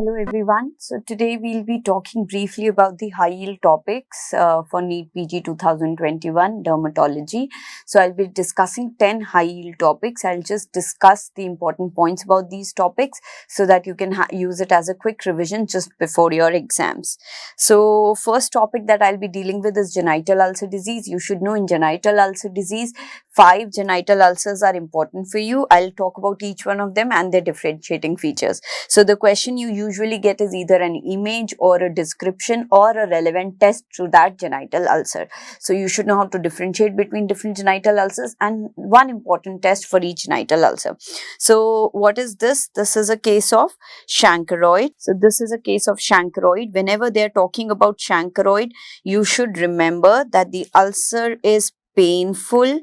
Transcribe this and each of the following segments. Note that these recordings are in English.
Hello everyone. So today we'll be talking briefly about the high yield topics for NEET PG 2021 dermatology. So I'll be discussing 10 high yield topics. I'll just discuss the important points about these topics so that you can use it as a quick revision just before your exams. So first topic that I'll be dealing with is genital ulcer disease. You should know in genital ulcer disease, 5 genital ulcers are important for you. I'll talk about each one of them and their differentiating features. So the question you usually get is either an image or a description or a relevant test to that genital ulcer. So you should know how to differentiate between different genital ulcers and one important test for each genital ulcer. So what is this? This is a case of chancroid. So this is a case of chancroid. Whenever they are talking about chancroid, you should remember that the ulcer is painful.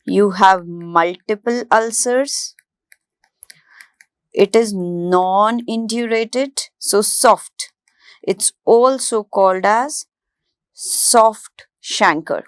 You have multiple ulcers. It is non-indurated, so soft. It's also called as soft chancre.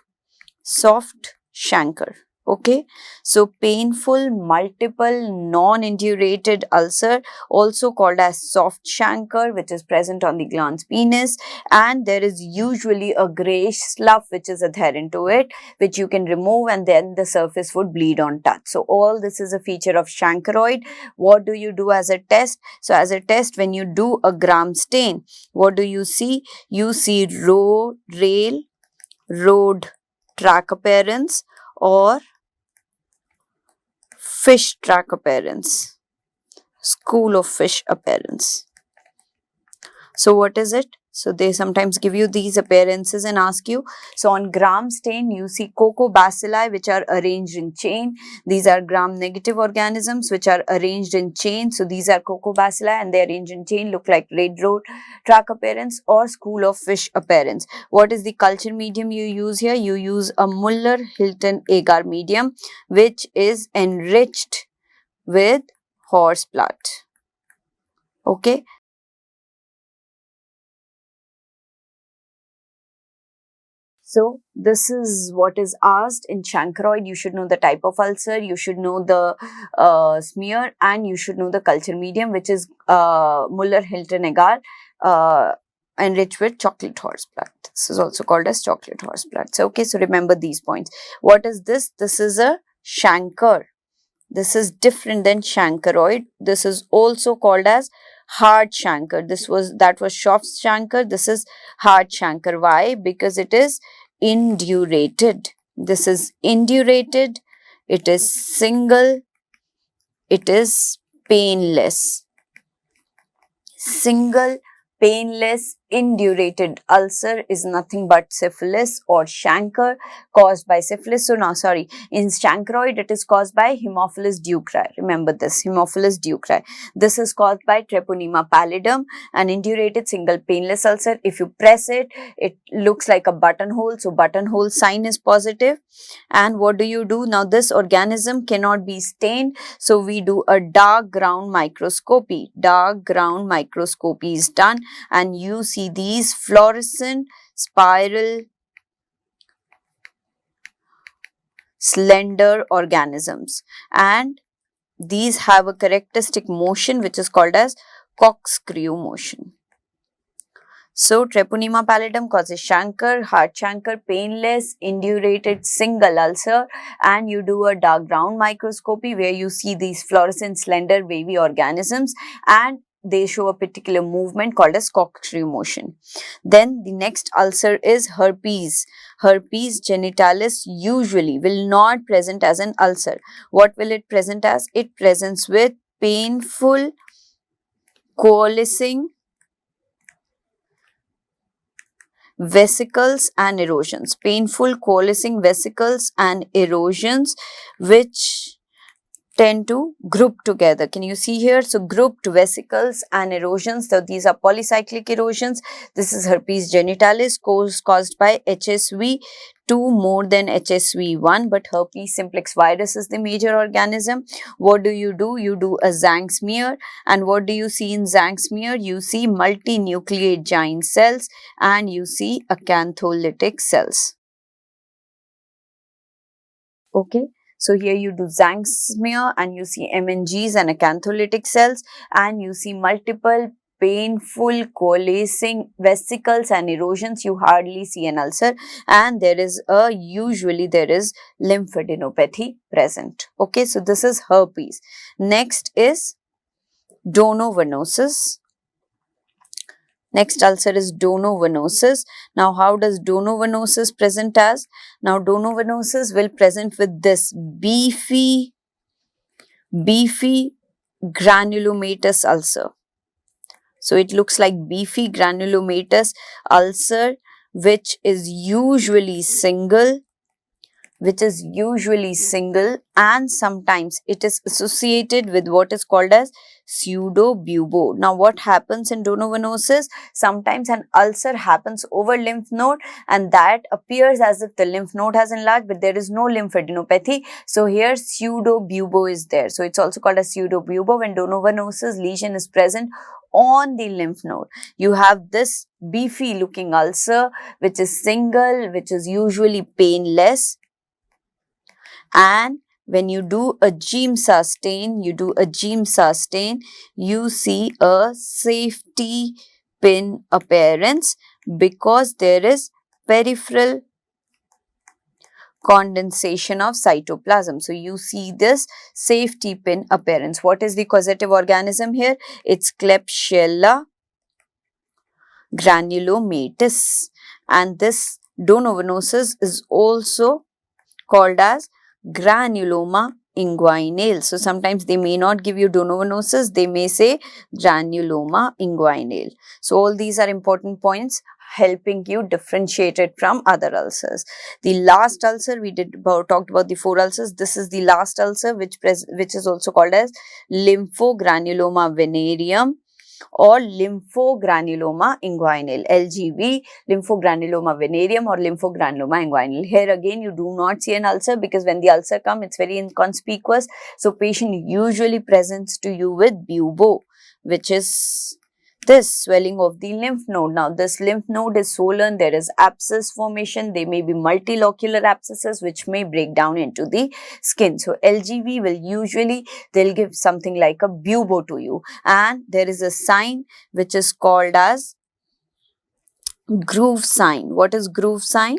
Soft chancre. Okay, so painful, multiple, non-indurated ulcer, also called as soft chancre, which is present on the glans penis, and there is usually a grayish slough which is adherent to it, which you can remove and then the surface would bleed on touch. So all this is a feature of chancroid. What do you do as a test? So as a test, when you do a gram stain, what do you see? You see road track appearance or fish track appearance, school of fish appearance. So what is it? So they sometimes give you these appearances and ask you. So on gram stain, you see cocobacilli which are arranged in chain. These are gram-negative organisms which are arranged in chain. So these are cocobacilli and they are arranged in chain, look like red road track appearance or school of fish appearance. What is the culture medium you use here? You use a Muller-Hilton agar medium which is enriched with horse blood. Okay. So this is what is asked in chancroid. You should know the type of ulcer, you should know the smear, and you should know the culture medium, which is Muller-Hilton agar enriched with chocolate horse blood. This is also called as chocolate horse blood. So okay, so remember these points. What is this? This is a chancre. This is different than chancroid. This is also called as hard chancre. That was soft chancre. This is hard chancre. Why? Because it is indurated. This is indurated. It is single. It is painless. Single, painless, indurated ulcer is nothing but syphilis or chancre caused by syphilis. So now, sorry, in chancroid it is caused by Haemophilus ducreyi. Remember this, Haemophilus ducreyi. This is caused by Treponema pallidum, an indurated single painless ulcer. If you press it, it looks like a buttonhole. So buttonhole sign is positive. And what do you do? Now this organism cannot be stained. So we do a dark ground microscopy. Dark ground microscopy is done and you see these fluorescent spiral slender organisms, and these have a characteristic motion which is called as corkscrew motion. So Treponema pallidum causes chancre, hard chancre, painless, indurated single ulcer, and you do a dark ground microscopy where you see these fluorescent slender wavy organisms and they show a particular movement called as corkscrew motion. Then the next ulcer is herpes. Herpes genitalis usually will not present as an ulcer. What will it present as? It presents with painful coalescing vesicles and erosions. Painful coalescing vesicles and erosions which tend to group together. Can you see here? So grouped vesicles and erosions. So these are polycyclic erosions. This is herpes genitalis caused by HSV2 more than HSV1, but herpes simplex virus is the major organism. What do? You do a Zank smear, and what do you see in Zank smear? You see multinucleate giant cells and you see acantholytic cells. Okay. So here you do Zank smear and you see MNGs and acantholytic cells and you see multiple painful coalescing vesicles and erosions, you hardly see an ulcer, and usually there is lymphadenopathy present. Okay, so this is herpes. Next is donovenosis. Next ulcer is donovenosis. Now, how does donovenosis present as? Now, donovenosis will present with this beefy granulomatous ulcer. So, it looks like beefy granulomatous ulcer, which is usually single, and sometimes it is associated with what is called as pseudobubo. Now, what happens in donovenosis? Sometimes an ulcer happens over lymph node, and that appears as if the lymph node has enlarged, but there is no lymphadenopathy. So, here pseudobubo is there. So, it's also called as pseudobubo when donovenosis lesion is present on the lymph node. You have this beefy looking ulcer, which is single, which is usually painless. And when you do a GEMSA stain, you see a safety pin appearance because there is peripheral condensation of cytoplasm. So, you see this safety pin appearance. What is the causative organism here? It's Klebsiella granulomatous, and this donovenosis is also called as granuloma inguinale. So, sometimes they may not give you donovenosis, they may say granuloma inguinale. So, all these are important points helping you differentiate it from other ulcers. The last ulcer, we talked about the 4 ulcers. This is the last ulcer, which is also called as lymphogranuloma venereum or lymphogranuloma inguinale, LGV, lymphogranuloma venereum or lymphogranuloma inguinale. Here again, you do not see an ulcer because when the ulcer comes, it's very inconspicuous. So, patient usually presents to you with bubo, which is this swelling of the lymph node. Now, this lymph node is swollen, there is abscess formation, they may be multilocular abscesses which may break down into the skin. So, LGV will usually, they'll give something like a bubo to you, and there is a sign which is called as groove sign. What is groove sign?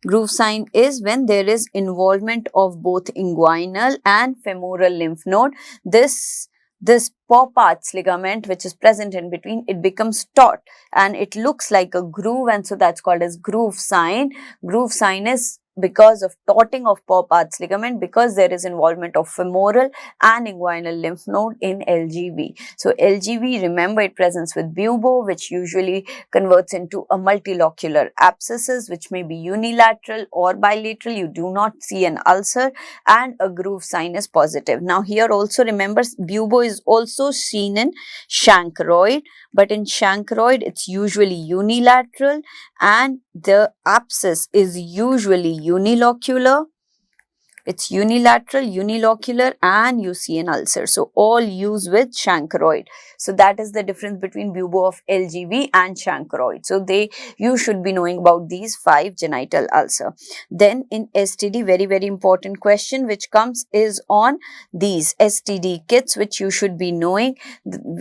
Groove sign is when there is involvement of both inguinal and femoral lymph node. This Paupart's ligament which is present in between, it becomes taut and it looks like a groove, and so that's called as groove sign. Groove sign is because of tauting of Paupart's ligament, because there is involvement of femoral and inguinal lymph node in LGV. So, LGV, remember, it presents with bubo, which usually converts into a multilocular abscesses, which may be unilateral or bilateral. You do not see an ulcer, and a groove sign is positive. Now, here also remember, bubo is also seen in chancroid, but in chancroid, it's usually unilateral and the abscess is usually unilocular. It's unilateral, unilocular, and you see an ulcer. So, all use with chancroid. So, that is the difference between bubo of LGV and chancroid. So, you should be knowing about these 5 genital ulcer. Then in STD, very important question which comes is on these STD kits, which you should be knowing.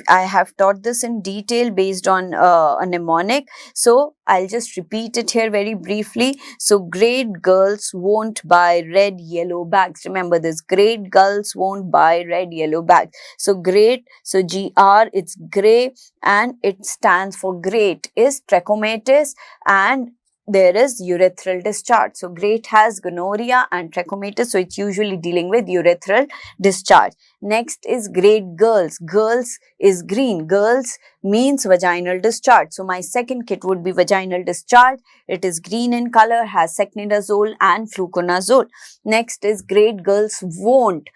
I have taught this in detail based on a mnemonic. So, I'll just repeat it here very briefly. So, great girls won't buy red, yellow bags. Remember this, great girls won't buy red, yellow bags. So, great, so GR, it's gray, and it stands for great is trachomatis, and there is urethral discharge. So, great has gonorrhea and trachomatis, so it's usually dealing with urethral discharge. Next is great girls. Girls is green. Girls means vaginal discharge. So, my second kit would be vaginal discharge. It is green in color, has secnidazole and fluconazole. Next is great girls won't.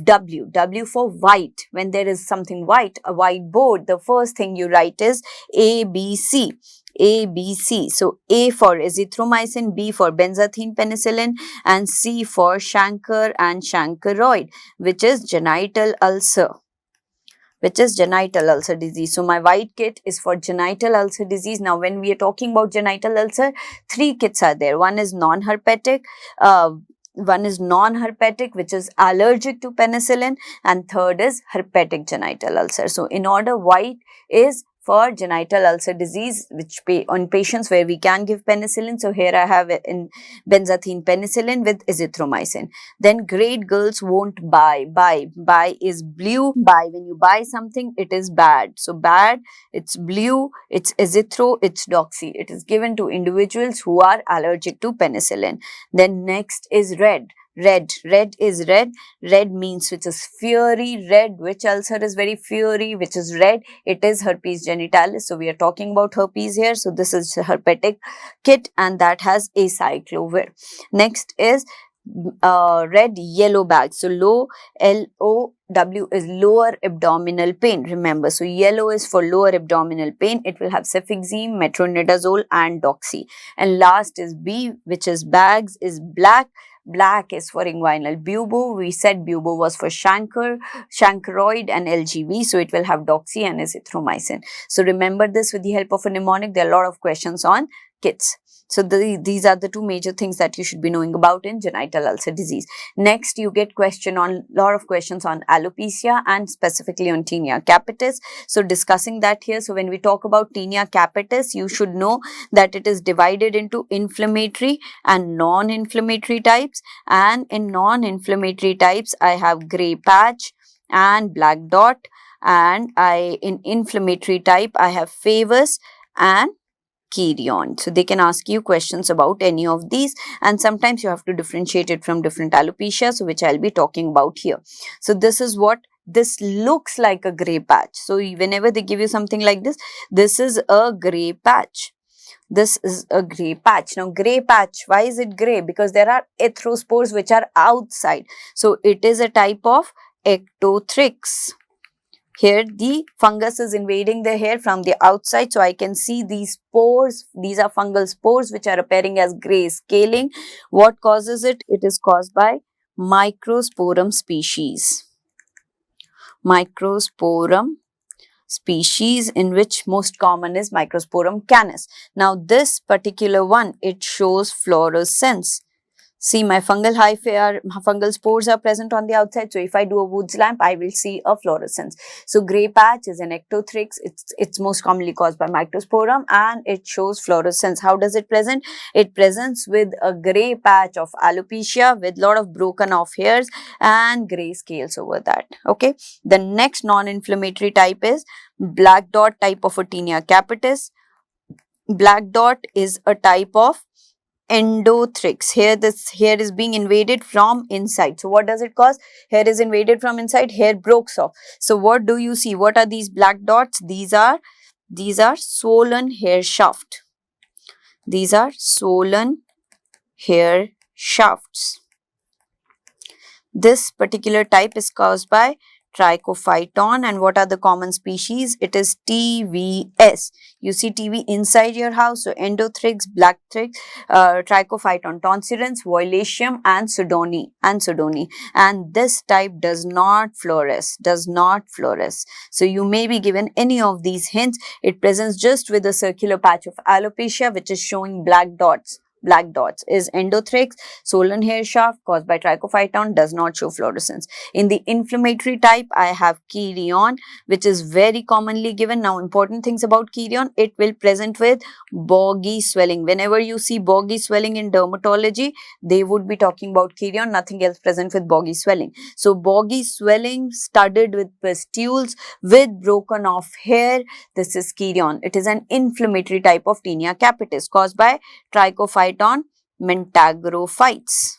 W for white. When there is something white, a white board, the first thing you write is ABC. ABC. So, A for azithromycin, B for benzathine penicillin, and C for chancre and chancroid, which is genital ulcer. Disease. So, my white kit is for genital ulcer disease. Now, when we are talking about genital ulcer, 3 kits are there. One is non-herpetic, which is allergic to penicillin, and third is herpetic genital ulcer. So, in order, white is for genital ulcer disease, which on patients where we can give penicillin. So here I have in benzathine penicillin with azithromycin. Then great girls won't buy. Buy is blue. Buy, when you buy something, it is bad. So bad, it's blue, it's azithro, it's doxy. It is given to individuals who are allergic to penicillin. Then next is red. Red is red. Red means which is fiery red. Which ulcer is very fiery, which is red? It is herpes genitalis. So we are talking about herpes here. So this is herpetic kit, and that has acyclovir. Next is red yellow bag. So low, LOW is lower abdominal pain. Remember, so yellow is for lower abdominal pain. It will have cefixime, metronidazole and doxy. And last is B, which is bags, is black. Black is for inguinal bubo. We said bubo was for chancre, chancroid and LGB. So it will have doxy and azithromycin. So remember this with the help of a mnemonic. There are a lot of questions on kits. So these are the two major things that you should be knowing about in genital ulcer disease. Next, you get lot of questions on alopecia and specifically on tinea capitis. So discussing that here. So when we talk about tinea capitis, you should know that it is divided into inflammatory and non-inflammatory types. And in non-inflammatory types, I have gray patch and black dot. And in inflammatory type, I have favus and Kirion. So they can ask you questions about any of these, and sometimes you have to differentiate it from different alopecia, so which I'll be talking about here. So this is what this looks like, a gray patch. So whenever they give you something like this is a gray patch. This is a gray patch. Now gray patch, why is it gray? Because there are erythrospores which are outside. So it is a type of ectothrix. Here the fungus is invading the hair from the outside. So I can see these spores. These are fungal spores which are appearing as gray scaling. What causes it? It is caused by Microsporum species. Microsporum species, in which most common is Microsporum canis. Now this particular one, it shows fluorescence. See, my fungal spores are present on the outside. So if I do a Woods lamp, I will see a fluorescence. So gray patch is an ectothrix. It's most commonly caused by Microsporum and it shows fluorescence. How does it present? It presents with a gray patch of alopecia with lot of broken off hairs and gray scales over that. Okay. The next non-inflammatory type is black dot type of a tinea capitis. Black dot is a type of endothrix. Here this hair is being invaded from inside. So what does it cause? Hair is invaded from inside, hair breaks off. So what do you see? What are these black dots? These are swollen hair shaft. These are swollen hair shafts. This particular type is caused by Trichophyton, and what are the common species? It is TVS. You see TV inside your house. So endothrix, blackthrix, Trichophyton tonsillense, Violatium and Sudoni. And this type does not fluoresce. So you may be given any of these hints. It presents just with a circular patch of alopecia which is showing black dots. Black dots is endothrix, swollen hair shaft caused by Trichophyton, does not show fluorescence. In the inflammatory type, I have Kirion, which is very commonly given. Now, important things about Kirion, it will present with boggy swelling. Whenever you see boggy swelling in dermatology, they would be talking about Kirion, nothing else present with boggy swelling. So, boggy swelling studded with pustules with broken off hair, this is Kirion. It is an inflammatory type of tinea capitis caused by Trichophyton mentagrophytes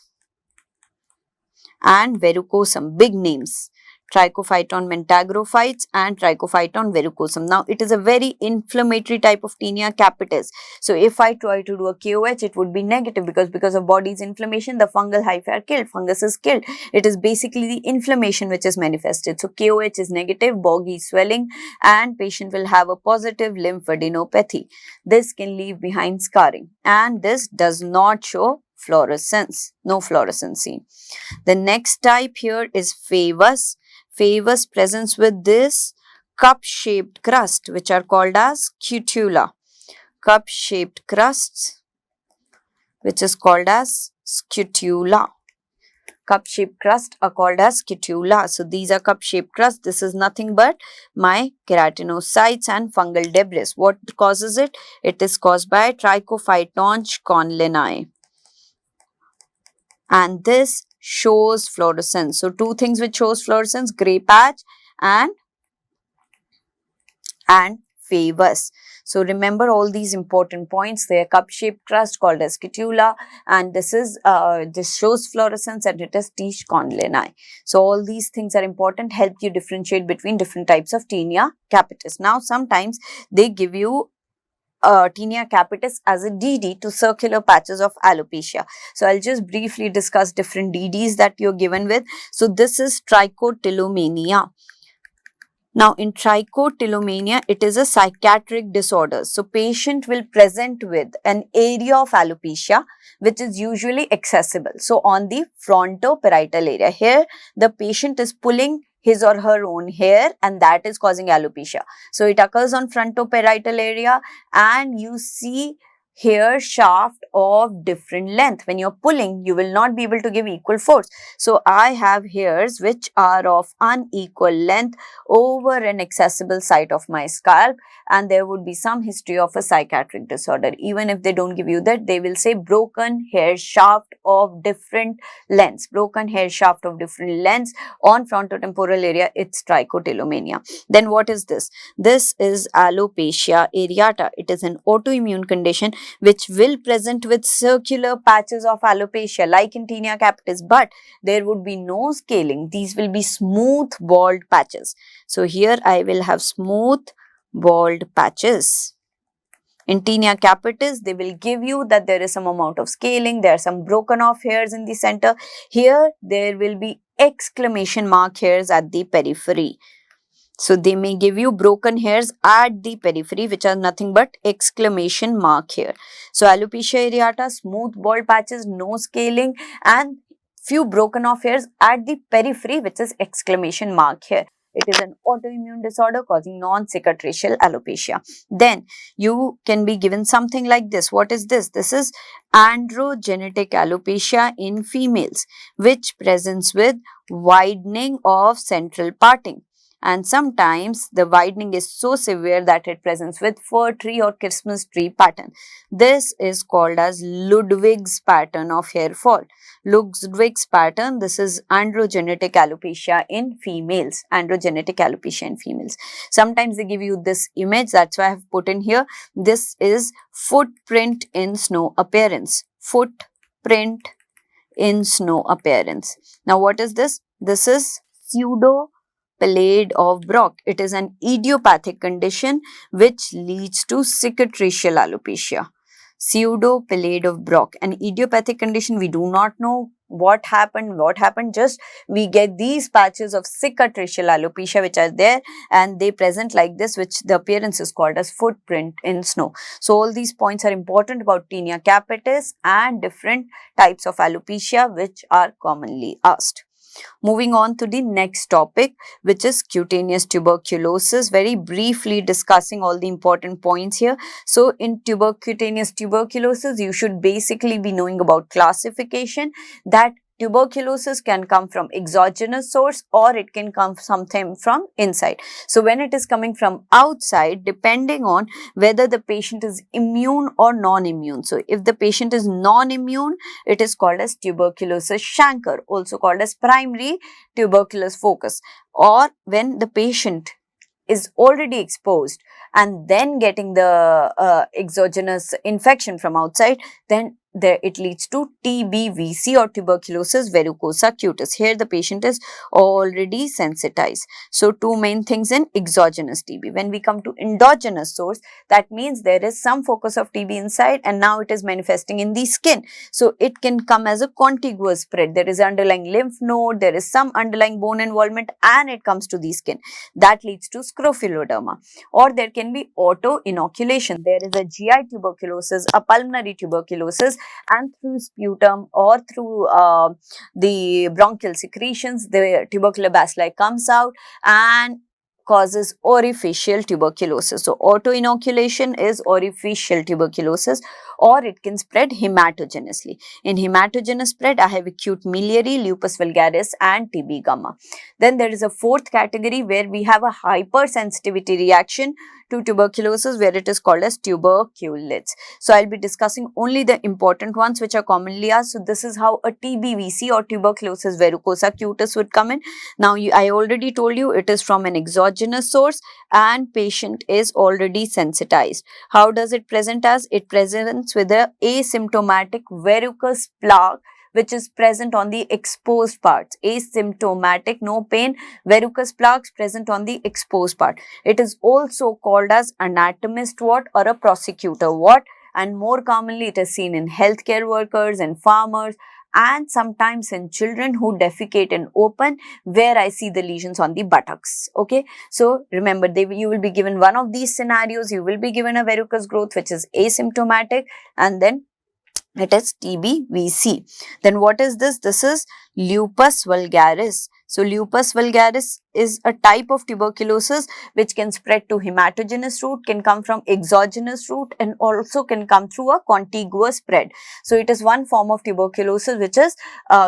and verrucosum, big names. Trichophyton mentagrophytes and Trichophyton verrucosum. Now, it is a very inflammatory type of tinea capitis. So, if I try to do a KOH, it would be negative because of body's inflammation, the fungal hyphae are killed, fungus is killed. It is basically the inflammation which is manifested. So, KOH is negative, boggy swelling, and patient will have a positive lymphadenopathy. This can leave behind scarring, and this does not show fluorescence, no fluorescence seen. The next type here is favus. Favus presents with this cup-shaped crust which are called as scutula. Cup-shaped crusts which is called as scutula. cup-shaped crust are called as scutula. So these are cup-shaped crust. This is nothing but my keratinocytes and fungal debris. What causes it? It is caused by Trichophyton conleni. And this shows fluorescence. So two things which shows fluorescence, gray patch and favors. So remember all these important points. They are cup-shaped crust called as scutula, and this shows fluorescence and it is Th conleni. So all these things are important, help you differentiate between different types of tinea capitis. Now sometimes they give you tinea capitis as a DD to circular patches of alopecia. So I'll just briefly discuss different DDs that you're given with. So this is trichotillomania. Now in trichotillomania, it is a psychiatric disorder. So patient will present with an area of alopecia which is usually accessible. So on the frontoparietal area, here the patient is pulling his or her own hair and that is causing alopecia. So it occurs on frontoparietal area and you see hair shaft of different length. When you're pulling, you will not be able to give equal force. So I have hairs which are of unequal length over an accessible site of my scalp, and there would be some history of a psychiatric disorder. Even if they don't give you that, they will say broken hair shaft of different lengths. Broken hair shaft of different lengths on frontotemporal area, it's trichotillomania. Then what is this? This is alopecia areata. It is an autoimmune condition which will present with circular patches of alopecia like in tinea capitis, but there would be no scaling. These will be smooth bald patches. So here I will have smooth bald patches. In tinea capitis, they will give you that there is some amount of scaling, there are some broken off hairs in the center. Here there will be exclamation mark hairs at the periphery. So they may give you broken hairs at the periphery which are nothing but exclamation mark hair. So alopecia areata, smooth bald patches, no scaling and few broken off hairs at the periphery which is exclamation mark hair. It is an autoimmune disorder causing non-cicatricial alopecia. Then you can be given something like this. What is this? This is androgenetic alopecia in females which presents with widening of central parting. And sometimes the widening is so severe that it presents with fir tree or Christmas tree pattern. This is called as Ludwig's pattern of hair fall. Ludwig's pattern, this is androgenetic alopecia in females. Androgenetic alopecia in females. Sometimes they give you this image, that's why I have put in here. This is footprint in snow appearance. Footprint in snow appearance. Now what is this? This is Pseudopodia of Brock. It is an idiopathic condition which leads to cicatricial alopecia. Pseudopodia of Brock, an idiopathic condition. We do not know what happened, just we get these patches of cicatricial alopecia which are there and they present like this, which the appearance is called as footprint in snow. So all these points are important about tinea capitis and different types of alopecia which are commonly asked. Moving on to the next topic, which is cutaneous tuberculosis, very briefly discussing all the important points here. So in cutaneous tuberculosis, you should basically be knowing about classification, that tuberculosis can come from exogenous source or it can come something from inside. So when it is coming from outside, depending on whether the patient is immune or non-immune. So if the patient is non-immune, it is called as tuberculosis chancre, also called as primary tuberculous focus. Or when the patient is already exposed and then getting the exogenous infection from outside, then it leads to TBVC or tuberculosis verrucosa cutis. Here the patient is already sensitized. So two main things in exogenous TB. When we come to endogenous source, that means there is some focus of TB inside and now it is manifesting in the skin. So it can come as a contiguous spread. There is underlying lymph node, there is some underlying bone involvement and it comes to the skin. That leads to Chromophiloderma. Or there can be auto-inoculation. There is a GI tuberculosis, a pulmonary tuberculosis, and through sputum or through the bronchial secretions, the tubercular bacilli comes out and causes orificial tuberculosis. So auto-inoculation is orificial tuberculosis. or it can spread hematogenously. In hematogenous spread, I have acute miliary, lupus vulgaris and TB gamma. Then there is a fourth category where we have a hypersensitivity reaction to tuberculosis, where it is called as tuberculitis. So I'll be discussing only the important ones which are commonly asked. So this is how a TBVC or tuberculosis verrucosa cutis would come in. Now I already told you it is from an exogenous source and patient is already sensitized. How does it present as? It presents with a asymptomatic verrucous plaque which is present on the exposed parts. Asymptomatic, no pain, verrucous plaques present on the exposed part. It is also called as anatomist wart or a prosecutor wart, and more commonly it is seen in healthcare workers and farmers and sometimes in children who defecate in open, where I see the lesions on the buttocks. Okay, so remember, you will be given one of these scenarios. You will be given a verrucous growth which is asymptomatic, and then it is TBVC. Then what is this? This is lupus vulgaris. So lupus vulgaris is a type of tuberculosis which can spread to hematogenous route, can come from exogenous route, and also can come through a contiguous spread. So it is one form of tuberculosis which is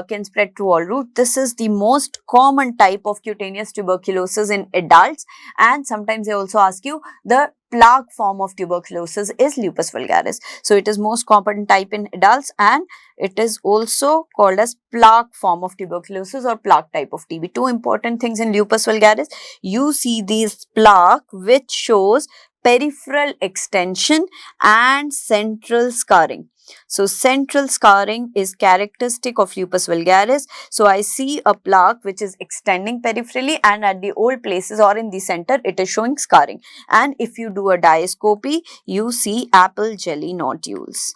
can spread through all route. This is the most common type of cutaneous tuberculosis in adults, and sometimes they also ask you the plaque form of tuberculosis is lupus vulgaris. So it is most common type in adults, and it is also called as plaque form of tuberculosis or plaque type of TB. Two important things in lupus vulgaris: you see this plaque which shows peripheral extension and central scarring. So central scarring is characteristic of lupus vulgaris. So I see a plaque which is extending peripherally, and at the old places or in the center it is showing scarring. And if you do a diascopy, you see apple jelly nodules.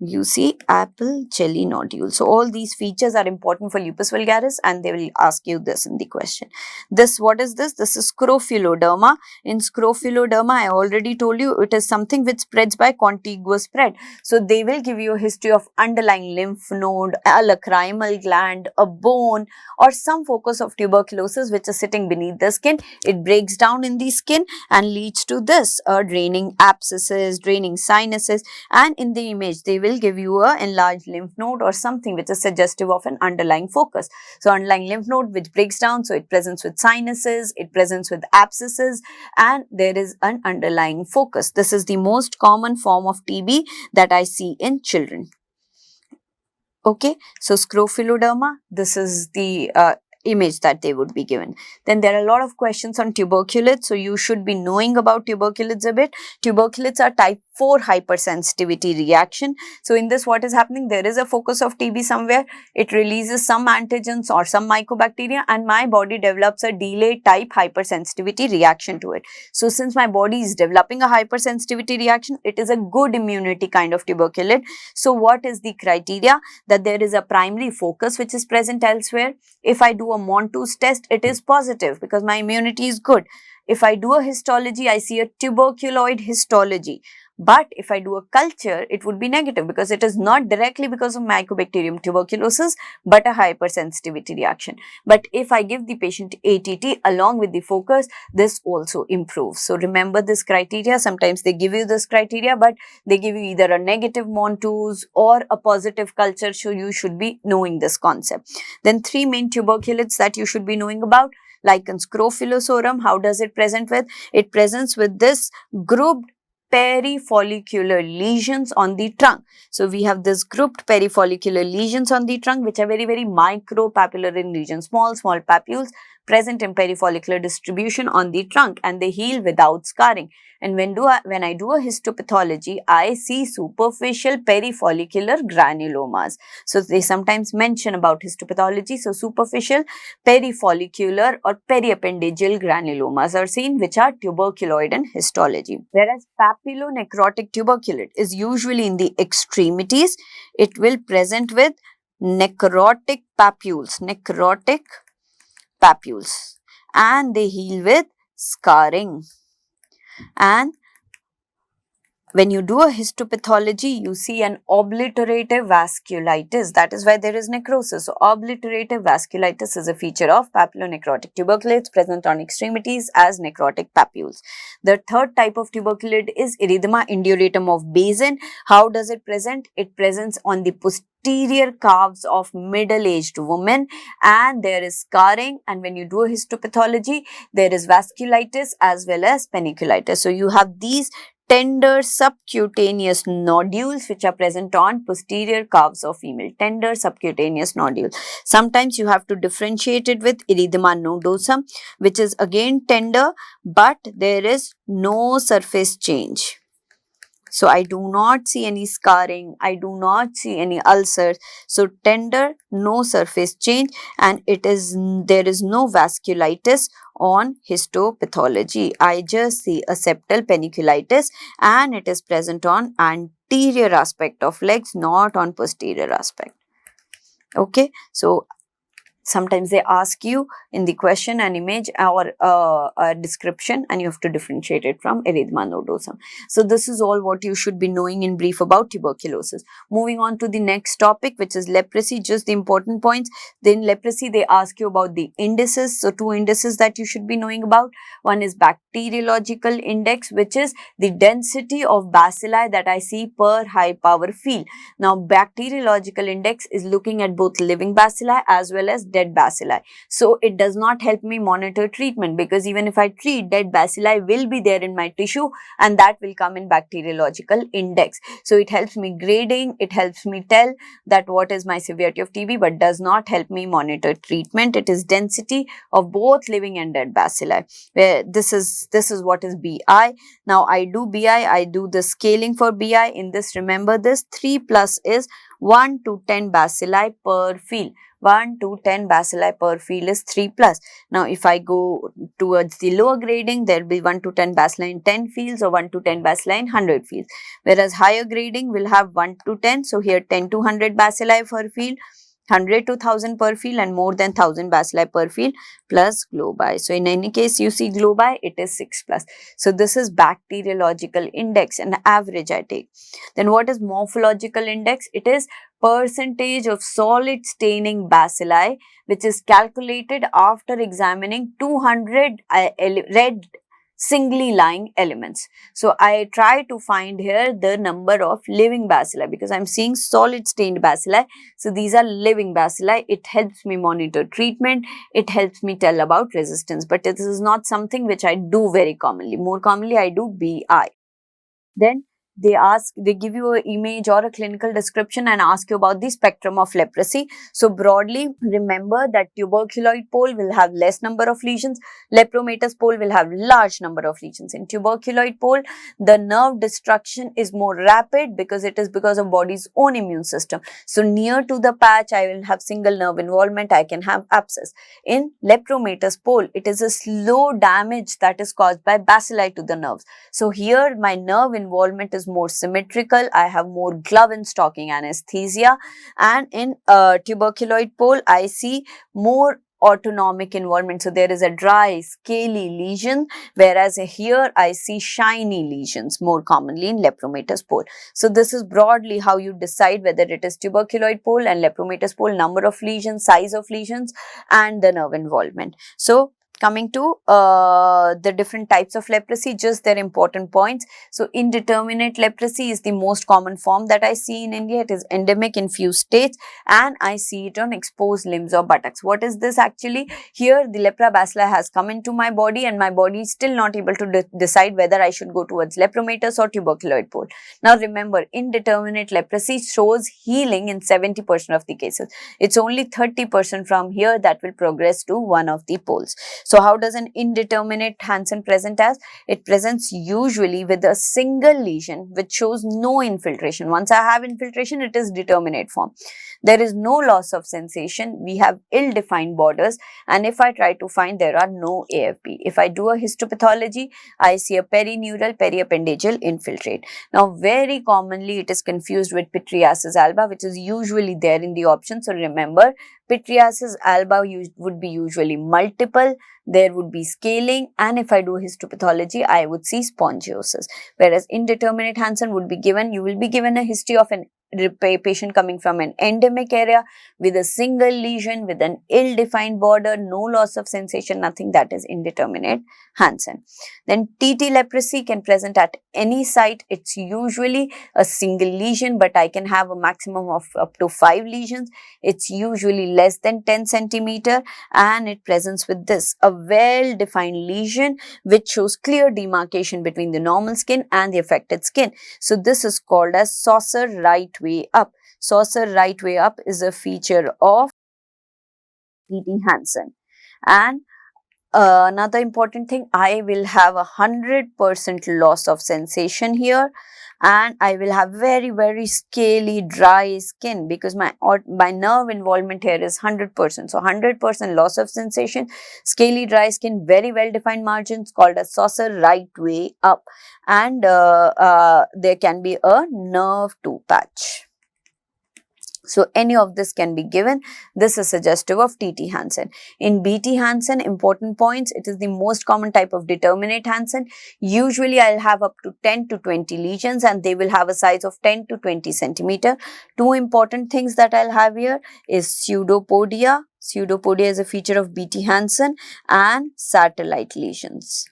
You see apple jelly nodules. So all these features are important for lupus vulgaris, and they will ask you this in the question. This, what is this? This is Scrofulloderma. In Scrofulloderma, I already told you it is something which spreads by contiguous spread. So they will give you a history of underlying lymph node, a lacrimal gland, a bone, or some focus of tuberculosis which is sitting beneath the skin. It breaks down in the skin and leads to this, draining abscesses, draining sinuses, and in the image they will give you a enlarged lymph node or something which is suggestive of an underlying focus. So underlying lymph node which breaks down, so it presents with sinuses, it presents with abscesses, and there is an underlying focus. This is the most common form of TB that I see in children. Okay, so Scrofulloderma, this is the image that they would be given. Then there are a lot of questions on tuberculitis, so you should be knowing about tuberculitis a bit. Tuberculitis are type 4 hypersensitivity reaction. So in this, what is happening? There is a focus of TB somewhere. It releases some antigens or some mycobacteria, and my body develops a delayed type hypersensitivity reaction to it. So since my body is developing a hypersensitivity reaction, it is a good immunity kind of tuberculitis. So what is the criteria? That there is a primary focus which is present elsewhere. If I do a Montus test, it is positive because my immunity is good. If I do a histology, I see a tuberculoid histology. But if I do a culture, it would be negative because it is not directly because of Mycobacterium tuberculosis, but a hypersensitivity reaction. But if I give the patient ATT along with the focus, this also improves. So remember this criteria. Sometimes they give you this criteria, but they give you either a negative Montus or a positive culture. So you should be knowing this concept. Then 3 main tuberculitis that you should be knowing about. Lichen scrofullosorum, how does it present with? It presents with this grouped perifollicular lesions on the trunk. So we have this grouped perifollicular lesions on the trunk which are very, very micropapular in region, small papules present in perifollicular distribution on the trunk, and they heal without scarring. And when I do a histopathology, I see superficial perifollicular granulomas. So they sometimes mention about histopathology. So superficial perifollicular or periappendigeal granulomas are seen, which are tuberculoid in histology. Whereas papillonecrotic tuberculosis is usually in the extremities. It will present with necrotic papules, and they heal with scarring. And When you do a histopathology, you see an obliterative vasculitis. That is why there is necrosis. So, obliterative vasculitis is a feature of papillonecrotic tuberculosis present on extremities as necrotic papules. The third type of tuberculate is erythema induratum of Basin. How does it present? It presents on the posterior calves of middle-aged women, and there is scarring, and when you do a histopathology, there is vasculitis as well as paniculitis. So, you have these tender subcutaneous nodules which are present on posterior calves of female, tender subcutaneous nodules. Sometimes you have to differentiate it with erythema nodosum, which is again tender, but there is no surface change. So, I do not see any scarring, I do not see any ulcers. So, tender, no surface change, and there is no vasculitis on histopathology. I just see a septal paniculitis, and it is present on anterior aspect of legs, not on posterior aspect. Okay, so sometimes they ask you in the question an image or a description, and you have to differentiate it from erythema nodosum. So, this is all what you should be knowing in brief about tuberculosis. Moving on to the next topic, which is leprosy, just the important points. Then leprosy, they ask you about the indices. So, two indices that you should be knowing about. One is bacteriological index, which is the density of bacilli that I see per high power field. Now, bacteriological index is looking at both living bacilli as well as dead bacilli. So, it does not help me monitor treatment, because even if I treat, dead bacilli will be there in my tissue, and that will come in bacteriological index. So, it helps me grading, it helps me tell that what is my severity of TB, but does not help me monitor treatment. It is density of both living and dead bacilli. Where this is what is BI. Now, I do BI, I do the scaling for BI. In this, remember this 3 plus is 1 to 10 bacilli per field. 1 to 10 bacilli per field is 3 plus. Now, if I go towards the lower grading, there will be 1 to 10 bacilli in 10 fields or 1 to 10 bacilli in 100 fields. Whereas higher grading will have 1 to 10. So, here 10 to 100 bacilli per field, 100 to 1000 per field, and more than 1000 bacilli per field plus globi. So, in any case you see globi, it is 6 plus. So, this is bacteriological index, and average I take. Then what is morphological index? It is percentage of solid staining bacilli, which is calculated after examining 200 red singly lying elements. So, I try to find here the number of living bacilli, because I am seeing solid stained bacilli. So, these are living bacilli. It helps me monitor treatment. It helps me tell about resistance, but this is not something which I do very commonly. More commonly, I do BI. Then they give you an image or a clinical description and ask you about the spectrum of leprosy. So, broadly, remember that tuberculoid pole will have less number of lesions, lepromatous pole will have large number of lesions. In tuberculoid pole, the nerve destruction is more rapid because it is because of body's own immune system. So, near to the patch, I will have single nerve involvement, I can have abscess. In lepromatous pole, it is a slow damage that is caused by bacilli to the nerves. So, here my nerve involvement is more symmetrical, I have more glove and stocking anesthesia, and in tuberculoid pole, I see more autonomic involvement. So, there is a dry scaly lesion, whereas here I see shiny lesions more commonly in lepromatous pole. So, this is broadly how you decide whether it is tuberculoid pole and lepromatous pole: number of lesions, size of lesions, and the nerve involvement. So, coming to the different types of leprosy, just their important points. So, indeterminate leprosy is the most common form that I see in India. It is endemic in few states, and I see it on exposed limbs or buttocks. What is this actually? Here, the lepra bacilli has come into my body, and my body is still not able to decide whether I should go towards lepromatous or tuberculoid pole. Now, remember, indeterminate leprosy shows healing in 70% of the cases. It's only 30% from here that will progress to one of the poles. So, how does an indeterminate Hansen present as? It presents usually with a single lesion which shows no infiltration. Once I have infiltration, it is determinate form. There is no loss of sensation. We have ill-defined borders, and if I try to find, there are no AFP. If I do a histopathology, I see a perineural periappendageal infiltrate. Now, very commonly it is confused with pityriasis alba, which is usually there in the option. So remember, pityriasis alba would be usually multiple, there would be scaling, and if I do histopathology, I would see spongiosis. Whereas indeterminate Hansen would be given, you will be given a history of an patient coming from an endemic area with a single lesion, with an ill-defined border, no loss of sensation, nothing. That is indeterminate Hansen. Then TT leprosy can present at any site. It's usually a single lesion, but I can have a maximum of up to 5 lesions. It's usually less than 10 centimeter, and it presents with this, a well-defined lesion which shows clear demarcation between the normal skin and the affected skin. So this is called as saucer right way up. Saucer right way up is a feature of TT Hansen. And another important thing, I will have 100% loss of sensation here, and I will have very scaly dry skin because my nerve involvement here is 100%. So 100% loss of sensation, scaly dry skin, very well defined margins, called as saucer right way up, and there can be a nerve 2 patch. So any of this can be given. This is suggestive of TT Hansen. In BT Hansen, important points, it is the most common type of determinate Hansen. Usually I'll have up to 10 to 20 lesions, and they will have a size of 10 to 20 centimeter. Two important things that I'll have here is pseudopodia. Pseudopodia is a feature of BT Hansen, and satellite lesions.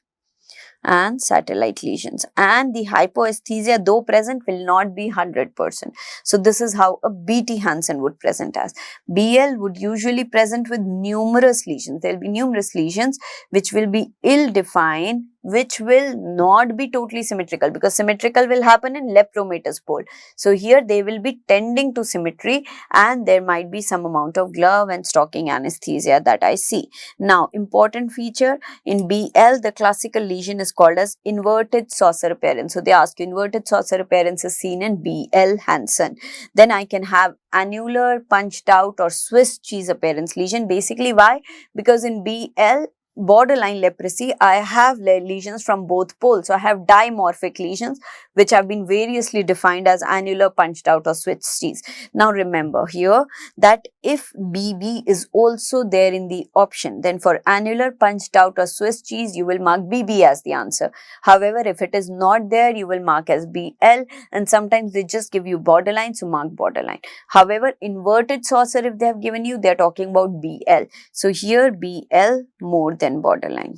And the hypoesthesia, though present, will not be 100%. So this is how a BT Hansen would present as. BL would usually present with numerous lesions. There will be numerous lesions which will be ill-defined, which will not be totally symmetrical, because symmetrical will happen in lepromatous pole. So here they will be tending to symmetry, and there might be some amount of glove and stocking anesthesia that I see. Now, important feature in BL, the classical lesion is called as inverted saucer appearance. So they ask you, inverted saucer appearance is seen in BL Hansen. Then I can have annular, punched out, or Swiss cheese appearance lesion. Basically, why? Because in BL borderline leprosy, I have lesions from both poles. So I have dimorphic lesions which have been variously defined as annular, punched out, or Swiss cheese. Now remember here that if BB is also there in the option, then for annular, punched out, or Swiss cheese, you will mark BB as the answer. However, if it is not there, you will mark as BL, and sometimes they just give you borderline, so mark borderline. However, inverted saucer, if they have given you, they are talking about BL. So here BL more than borderline.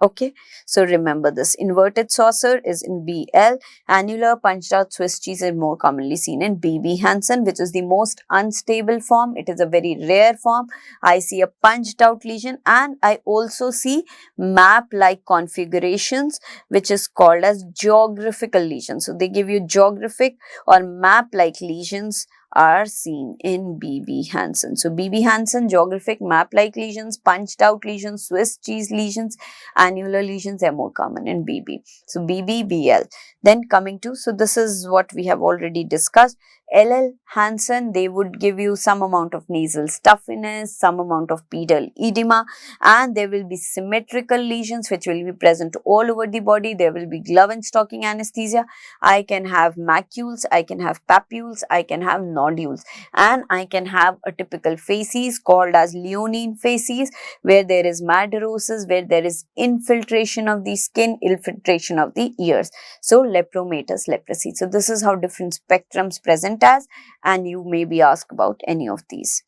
Okay, so remember this, inverted saucer is in BL, annular, punched out, Swiss cheese is more commonly seen in BB Hansen, which is the most unstable form. It is a very rare form. I see a punched out lesion, and I also see map-like configurations, which is called as geographical lesions. So they give you geographic or map-like lesions are seen in BB Hansen. So BB Hansen, geographic map-like lesions, punched out lesions, Swiss cheese lesions, annular lesions are more common in BB. So BB, BL. Then coming to, so this is what we have already discussed. LL Hansen, they would give you some amount of nasal stuffiness, some amount of pedal edema, and there will be symmetrical lesions which will be present all over the body. There will be glove and stocking anesthesia. I can have macules, I can have papules, I can have nodules, and I can have a typical facies called as leonine facies, where there is madarosis, where there is infiltration of the skin, infiltration of the ears. So lepromatous leprosy. So this is how different spectrums present as, and you may be asked about any of these.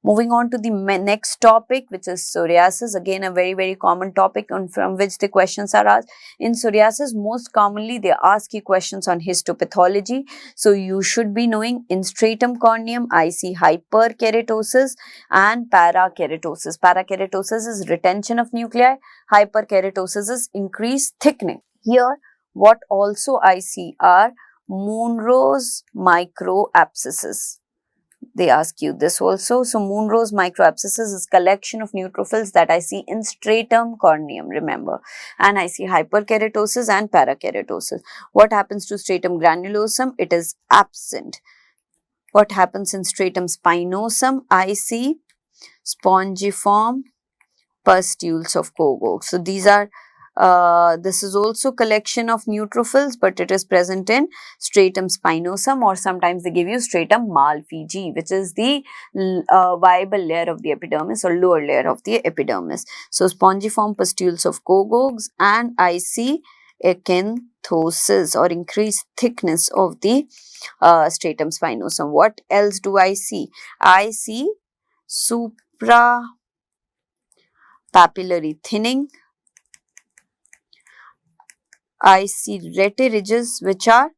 Moving on to the next topic, which is psoriasis. Again, a very common topic from which the questions are asked. In psoriasis, most commonly they ask you questions on histopathology. So you should be knowing in stratum corneum, I see hyperkeratosis and parakeratosis. Parakeratosis is retention of nuclei. Hyperkeratosis is increased thickening. Here, what also I see are Monro's microabscesses. They ask you this also. So Monro's microabscesses is collection of neutrophils that I see in stratum corneum, remember. And I see hyperkeratosis and parakeratosis. What happens to stratum granulosum? It is absent. What happens in stratum spinosum? I see spongiform pustules of Kogo. So these are this is also collection of neutrophils, but it is present in stratum spinosum, or sometimes they give you stratum malpighi, which is the viable layer of the epidermis or lower layer of the epidermis. So spongiform pustules of Kogogs, and I see acanthosis or increased thickness of the stratum spinosum. What else do I see? I see supra papillary thinning. I see rete ridges which are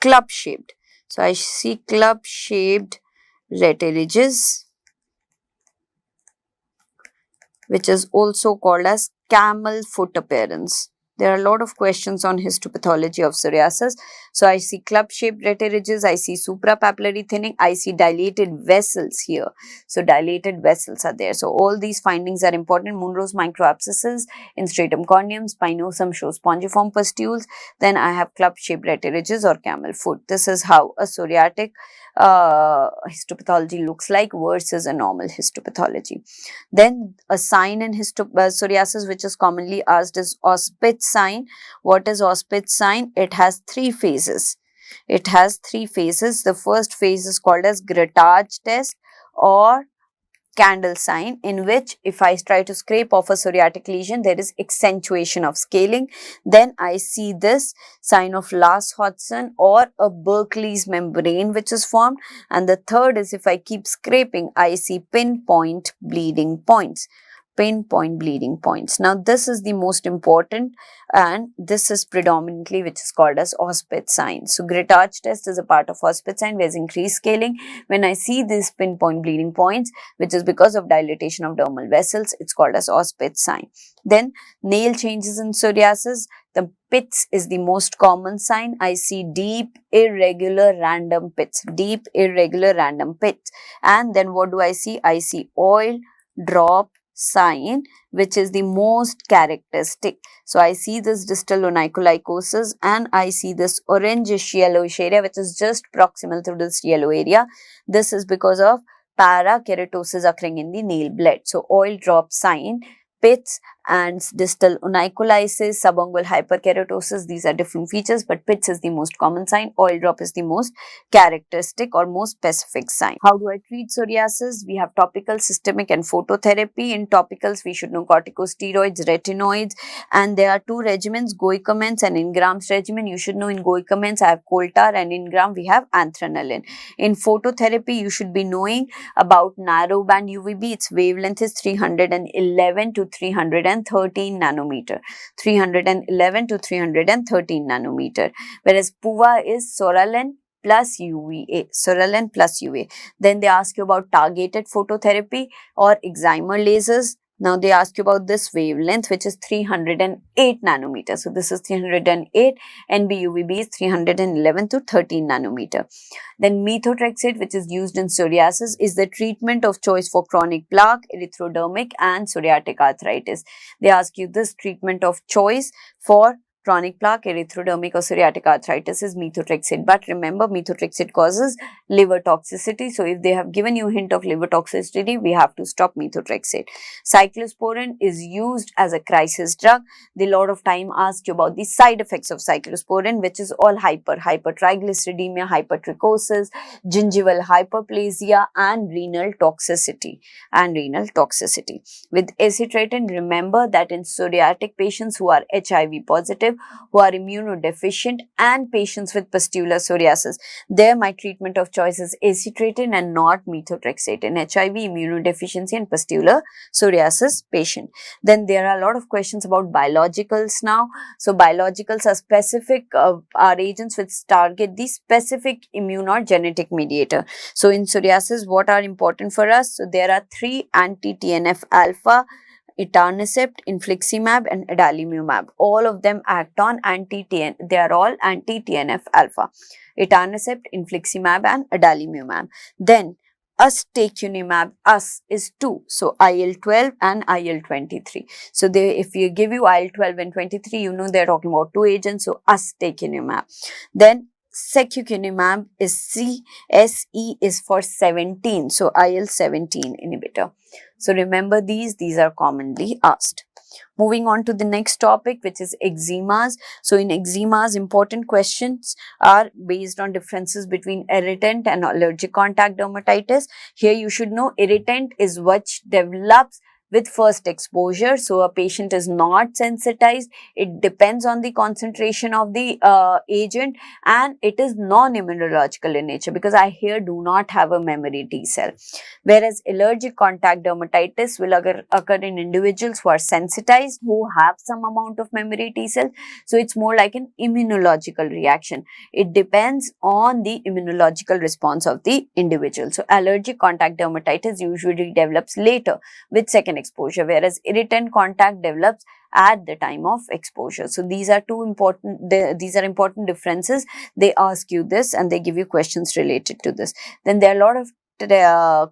club shaped. So I see club shaped rete ridges, which is also called as camel foot appearance. There are a lot of questions on histopathology of psoriasis. So I see club-shaped rete ridges, I see suprapapillary thinning, I see dilated vessels here. So dilated vessels are there. So all these findings are important. Munro's microabscesses in stratum corneum, spinosum shows spongiform pustules. Then I have club-shaped rete ridges or camel foot. This is how a psoriatic histopathology looks like versus a normal histopathology. Then a sign in psoriasis which is commonly asked is Auspice sign. What is Auspice sign? It has three phases. It has three phases. The first phase is called as Grattage test or candle sign, in which if I try to scrape off a psoriatic lesion, there is accentuation of scaling. Then I see this sign of Lars-Hodgson or a Berkeley's membrane which is formed. And the third is if I keep scraping, I see pinpoint bleeding points. Pinpoint bleeding points. Now this is the most important, and this is predominantly which is called as Auspice sign. So Grattage test is a part of Auspice sign, where is increased scaling. When I see these pinpoint bleeding points, which is because of dilatation of dermal vessels, it's called as Auspice sign. Then nail changes in psoriasis. The pits is the most common sign. I see deep, irregular, random pits. Deep, irregular, random pits. And then what do I see? I see oil drop sign, which is the most characteristic. So I see this distal onycholycosis, and I see this orangish yellowish area which is just proximal to this yellow area. This is because of parakeratosis occurring in the nail blade. So oil drop sign, pits and distal onycholysis, subungual hyperkeratosis, these are different features, but pits is the most common sign. Oil drop is the most characteristic or most specific sign. How do I treat psoriasis? We have topical, systemic and phototherapy. In topicals, we should know corticosteroids, retinoids, and there are two regimens, Goicomens and Ingram's regimen. You should know in Goicomens I have coal tar, and in Ingram we have anthranilin. In phototherapy, you should be knowing about narrowband UVB. Its wavelength is 311 to 313 nanometer. 311 to 313 nanometer. Whereas PUVA is Soralen plus UVA. Soralen plus UVA. Then they ask you about targeted phototherapy or excimer lasers. Now they ask you about this wavelength, which is 308 nanometer. So this is 308, NBUVB is 311 to 13 nanometer. Then methotrexate, which is used in psoriasis, is the treatment of choice for chronic plaque, erythrodermic and psoriatic arthritis. They ask you this treatment of choice for chronic plaque, erythrodermic or psoriatic arthritis is methotrexate. But remember, methotrexate causes liver toxicity. So if they have given you a hint of liver toxicity, we have to stop methotrexate. Cyclosporine is used as a crisis drug. They lot of time ask you about the side effects of cyclosporine, which is all hypertriglyceridemia, hypertrichosis, gingival hyperplasia and renal toxicity. With acitretin, remember that in psoriatic patients who are HIV positive, who are immunodeficient and patients with pustular psoriasis, there my treatment of choice is acitretin and not methotrexate in HIV, immunodeficiency and pustular psoriasis patient. Then there are a lot of questions about biologicals now. So biologicals are specific are agents which target the specific immune or genetic mediator. So in psoriasis, what are important for us? So there are three: anti-TNF alpha, etanercept, infliximab and adalimumab. All of them act on anti-TNF. They are all anti-TNF alpha. Etanercept, infliximab and adalimumab. Then ustekinumab, us is 2. So IL-12 and IL-23. So if you give you IL-12 and 23, you know they're talking about two agents. So ustekinumab. Then secukinumab is C. SE is for 17. So IL-17 inhibitor. So remember these are commonly asked. Moving on to the next topic, which is eczemas. So in eczemas, important questions are based on differences between irritant and allergic contact dermatitis. Here you should know irritant is which develops with first exposure. So a patient is not sensitized. It depends on the concentration of the agent, and it is non-immunological in nature because I here do not have a memory T cell. Whereas allergic contact dermatitis will occur in individuals who are sensitized, who have some amount of memory T cells. So it's more like an immunological reaction. It depends on the immunological response of the individual. So allergic contact dermatitis usually develops later with second exposure, whereas irritant contact develops at the time of exposure. So these are these are important differences. They ask you this and they give you questions related to this. Then there are a lot of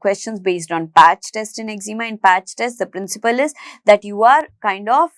questions based on patch test in eczema. In patch test, the principle is that you are kind of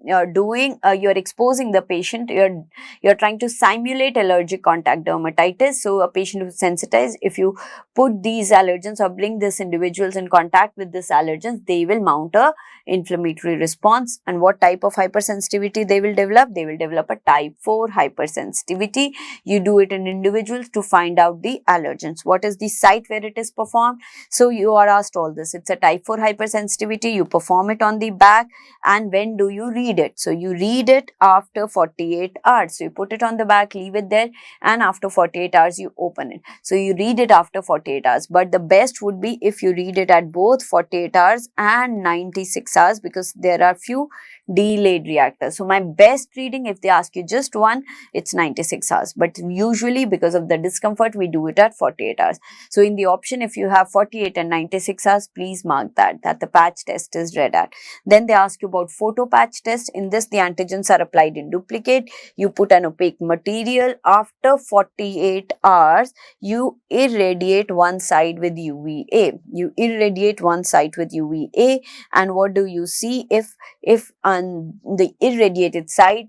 you're exposing the patient, you're trying to simulate allergic contact dermatitis. So a patient who's sensitized, if you put these allergens or bring these individuals in contact with these allergens, they will mount a inflammatory response. And what type of hypersensitivity they will develop? They will develop a type 4 hypersensitivity. You do it in individuals to find out the allergens. What is the site where it is performed? So you are asked all this. It's a type 4 hypersensitivity. You perform it on the back. And when do you read it? So you read it after 48 hours. So you put it on the back, leave it there, and after 48 hours you open it. So you read it after 48 hours. But the best would be if you read it at both 48 hours and 96 hours, because there are few delayed reactors. So my best reading, if they ask you just one, it's 96 hours. But usually because of the discomfort, we do it at 48 hours. So in the option, if you have 48 and 96 hours, please mark that the patch test is read at. Then they ask you about photo patch test. In this, the antigens are applied in duplicate. You put an opaque material. After 48 hours, you irradiate one side with UVA. You irradiate one side with UVA, and what do you see? If on the irradiated side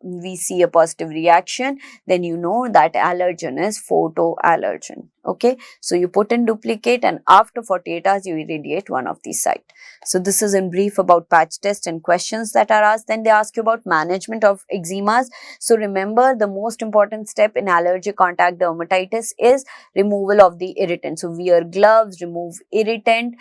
we see a positive reaction, then you know that allergen is photoallergen. Okay, so you put in duplicate, and after 48 hours you irradiate one of these sites. So this is in brief about patch test and questions that are asked. Then they ask you about management of eczemas. So remember, the most important step in allergic contact dermatitis is removal of the irritant. So wear gloves, remove irritant,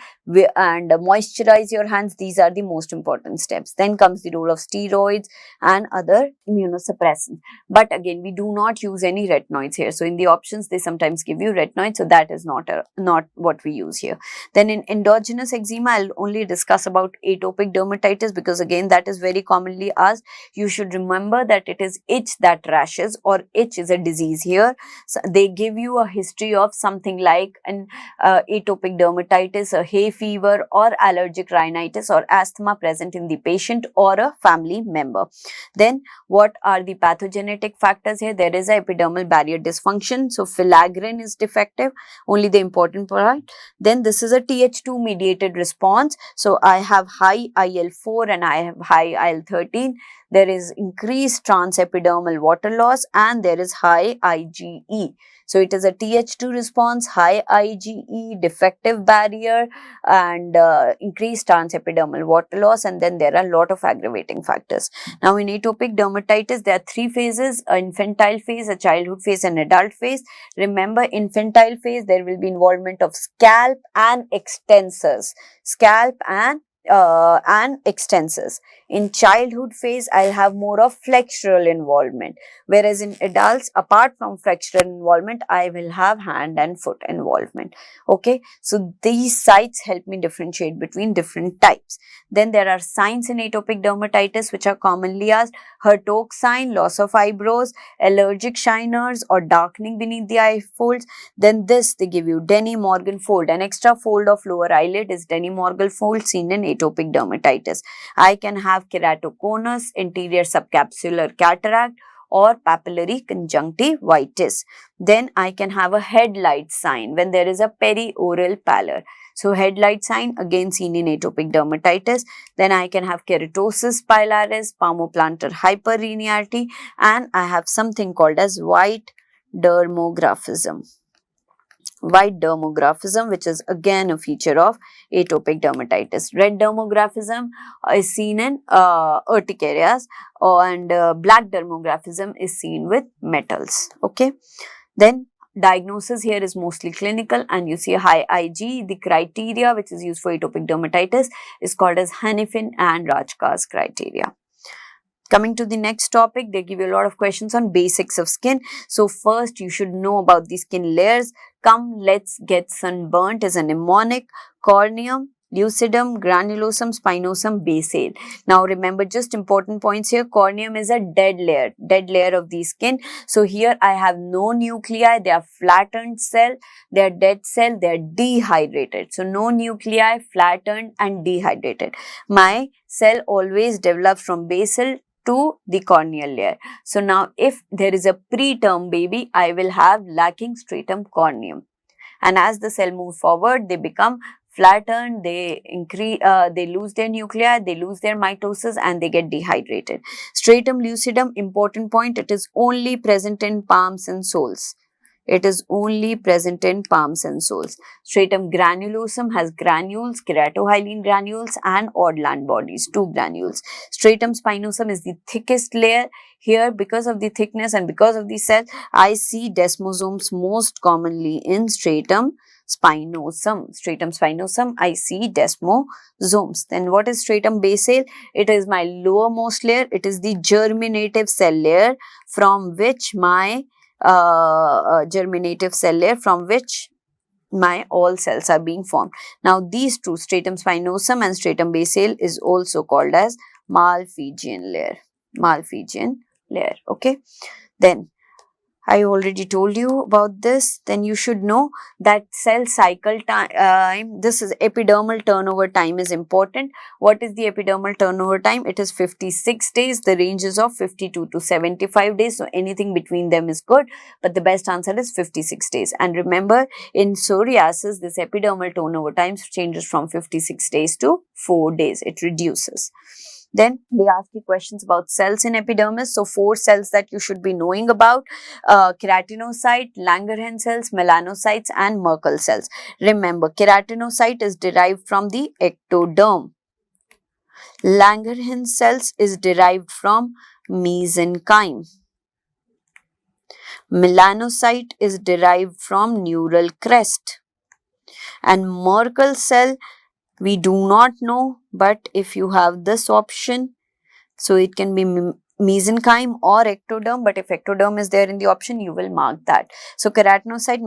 and moisturize your hands. These are the most important steps. Then comes the role of steroids and other immunosuppressants. But again, we do not use any retinoids here. So in the options, they sometimes give you retinoids. So that is not what we use here. Then in endogenous eczema, I'll only discuss about atopic dermatitis, because again, that is very commonly asked. You should remember that it is itch that rashes, or itch is a disease here. So they give you a history of something like an atopic dermatitis, a hay fever, or allergic rhinitis or asthma present in the patient or a family member. Then what are the pathogenetic factors here? There is a epidermal barrier dysfunction. So filaggrin is defective, only the important part. Then this is a Th2 mediated response. So I have high IL-4 and I have high IL-13. There is increased transepidermal water loss, and there is high IgE. So it is a Th2 response, high IgE, defective barrier, and increased transepidermal water loss, and then there are a lot of aggravating factors. Now in atopic dermatitis, there are three phases: an infantile phase, a childhood phase, and adult phase. Remember, infantile phase, there will be involvement of scalp and extensors. Scalp and extensors. In childhood phase, I'll have more of flexural involvement, whereas in adults, apart from flexural involvement, I will have hand and foot involvement. Okay, so these sites help me differentiate between different types. Then there are signs in atopic dermatitis which are commonly asked: Hertog sign, loss of eyebrows, allergic shiners or darkening beneath the eye folds. Then this, they give you Denny Morgan fold. An extra fold of lower eyelid is Denny Morgan fold seen in atopic dermatitis. I can have keratoconus, anterior subcapsular cataract, or papillary conjunctivitis. Then I can have a headlight sign when there is a perioral pallor. So headlight sign again seen in atopic dermatitis. Then I can have keratosis pilaris, palmoplantar hyperlinearity, and I have something called as white dermographism. White dermographism, which is again a feature of atopic dermatitis. Red dermographism is seen in urticarias, and black dermographism is seen with metals. Okay. Then diagnosis here is mostly clinical, and you see a high Ig. The criteria which is used for atopic dermatitis is called as Hanifin and Rajka's criteria. Coming to the next topic, they give you a lot of questions on basics of skin. So first you should know about the skin layers. Come, let's get sunburnt is a mnemonic: corneum, lucidum, granulosum, spinosum, basal. Now remember just important points here. Corneum is a dead layer of the skin. So here I have no nuclei, they are flattened cell, they are dead cell, they are dehydrated. So no nuclei, flattened and dehydrated. My cell always develops from basal to the corneal layer. So now if there is a preterm baby, I will have lacking stratum corneum. And as the cell moves forward, they become flattened, they increase, they lose their nuclei, they lose their mitosis, and they get dehydrated. Stratum lucidum, important point, it is only present in palms and soles. It is only present in palms and soles. Stratum granulosum has granules, keratohyalin granules, and odd-land bodies, 2 granules. Stratum spinosum is the thickest layer. Here, because of the thickness and because of the cell, I see desmosomes most commonly in stratum spinosum. Stratum spinosum, I see desmosomes. Then what is stratum basal? It is my lowermost layer. It is the germinative cell layer from which my germinative cell layer from which my all cells are being formed. Now these two, stratum spinosum and stratum basal, is also called as Malpighian layer. Malpighian layer. Okay. Then I already told you about this. Then you should know that cell cycle time, this is epidermal turnover time is important. What is the epidermal turnover time? It is 56 days. The range is of 52 to 75 days. So anything between them is good. But the best answer is 56 days. And remember, in psoriasis, this epidermal turnover time changes from 56 days to 4 days. It reduces. Then they ask you questions about cells in epidermis. So 4 cells that you should be knowing about: keratinocyte, Langerhans cells, melanocytes, and Merkel cells. Remember, keratinocyte is derived from the ectoderm. Langerhans cells is derived from mesenchyme. Melanocyte is derived from neural crest. And Merkel cell, we do not know, but if you have this option, so it can be mesenchyme or ectoderm, but if ectoderm is there in the option, you will mark that. So keratinocyte,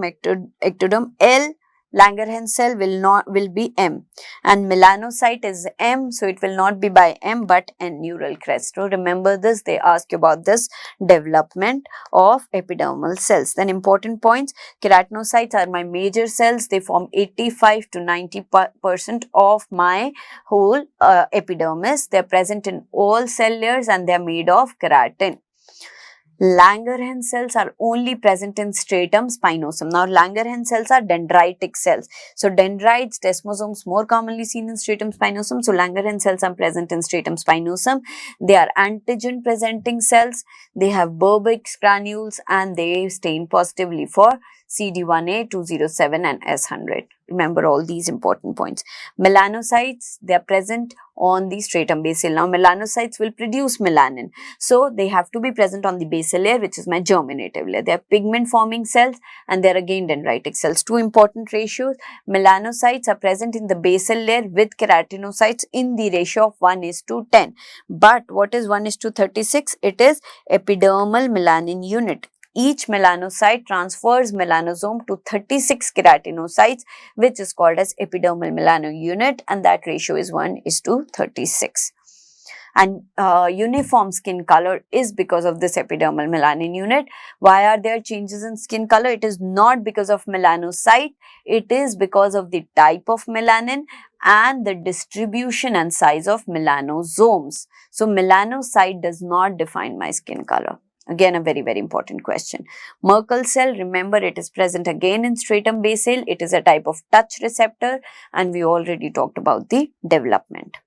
ectoderm, L. Langerhans cell will be M, and melanocyte is M, so it will not be by M but N, neural crest. So remember this, they ask you about this development of epidermal cells. Then important points: keratinocytes are my major cells. They form 85 to 90% of my whole epidermis. They are present in all cell layers and they are made of keratin. Langerhans cells are only present in stratum spinosum. Now, Langerhans cells are dendritic cells. So, dendrites, desmosomes more commonly seen in stratum spinosum. So, Langerhans cells are present in stratum spinosum. They are antigen presenting cells. They have Burbick's granules and they stain positively for CD1A, 207 and S100. Remember all these important points. Melanocytes, they are present on the stratum basal. Now, melanocytes will produce melanin. So, they have to be present on the basal layer, which is my germinative layer. They are pigment forming cells and they are again dendritic cells. 2 important ratios: melanocytes are present in the basal layer with keratinocytes in the ratio of 1:10. But what is 1:36? It is epidermal melanin unit. Each melanocyte transfers melanosome to 36 keratinocytes, which is called as epidermal melanin unit, and that ratio is 1:36. And uniform skin color is because of this epidermal melanin unit. Why are there changes in skin color? It is not because of melanocyte, it is because of the type of melanin and the distribution and size of melanosomes. So, melanocyte does not define my skin color. Again, a very, very important question. Merkel cell, remember, it is present again in stratum basale. It is a type of touch receptor, and we already talked about the development.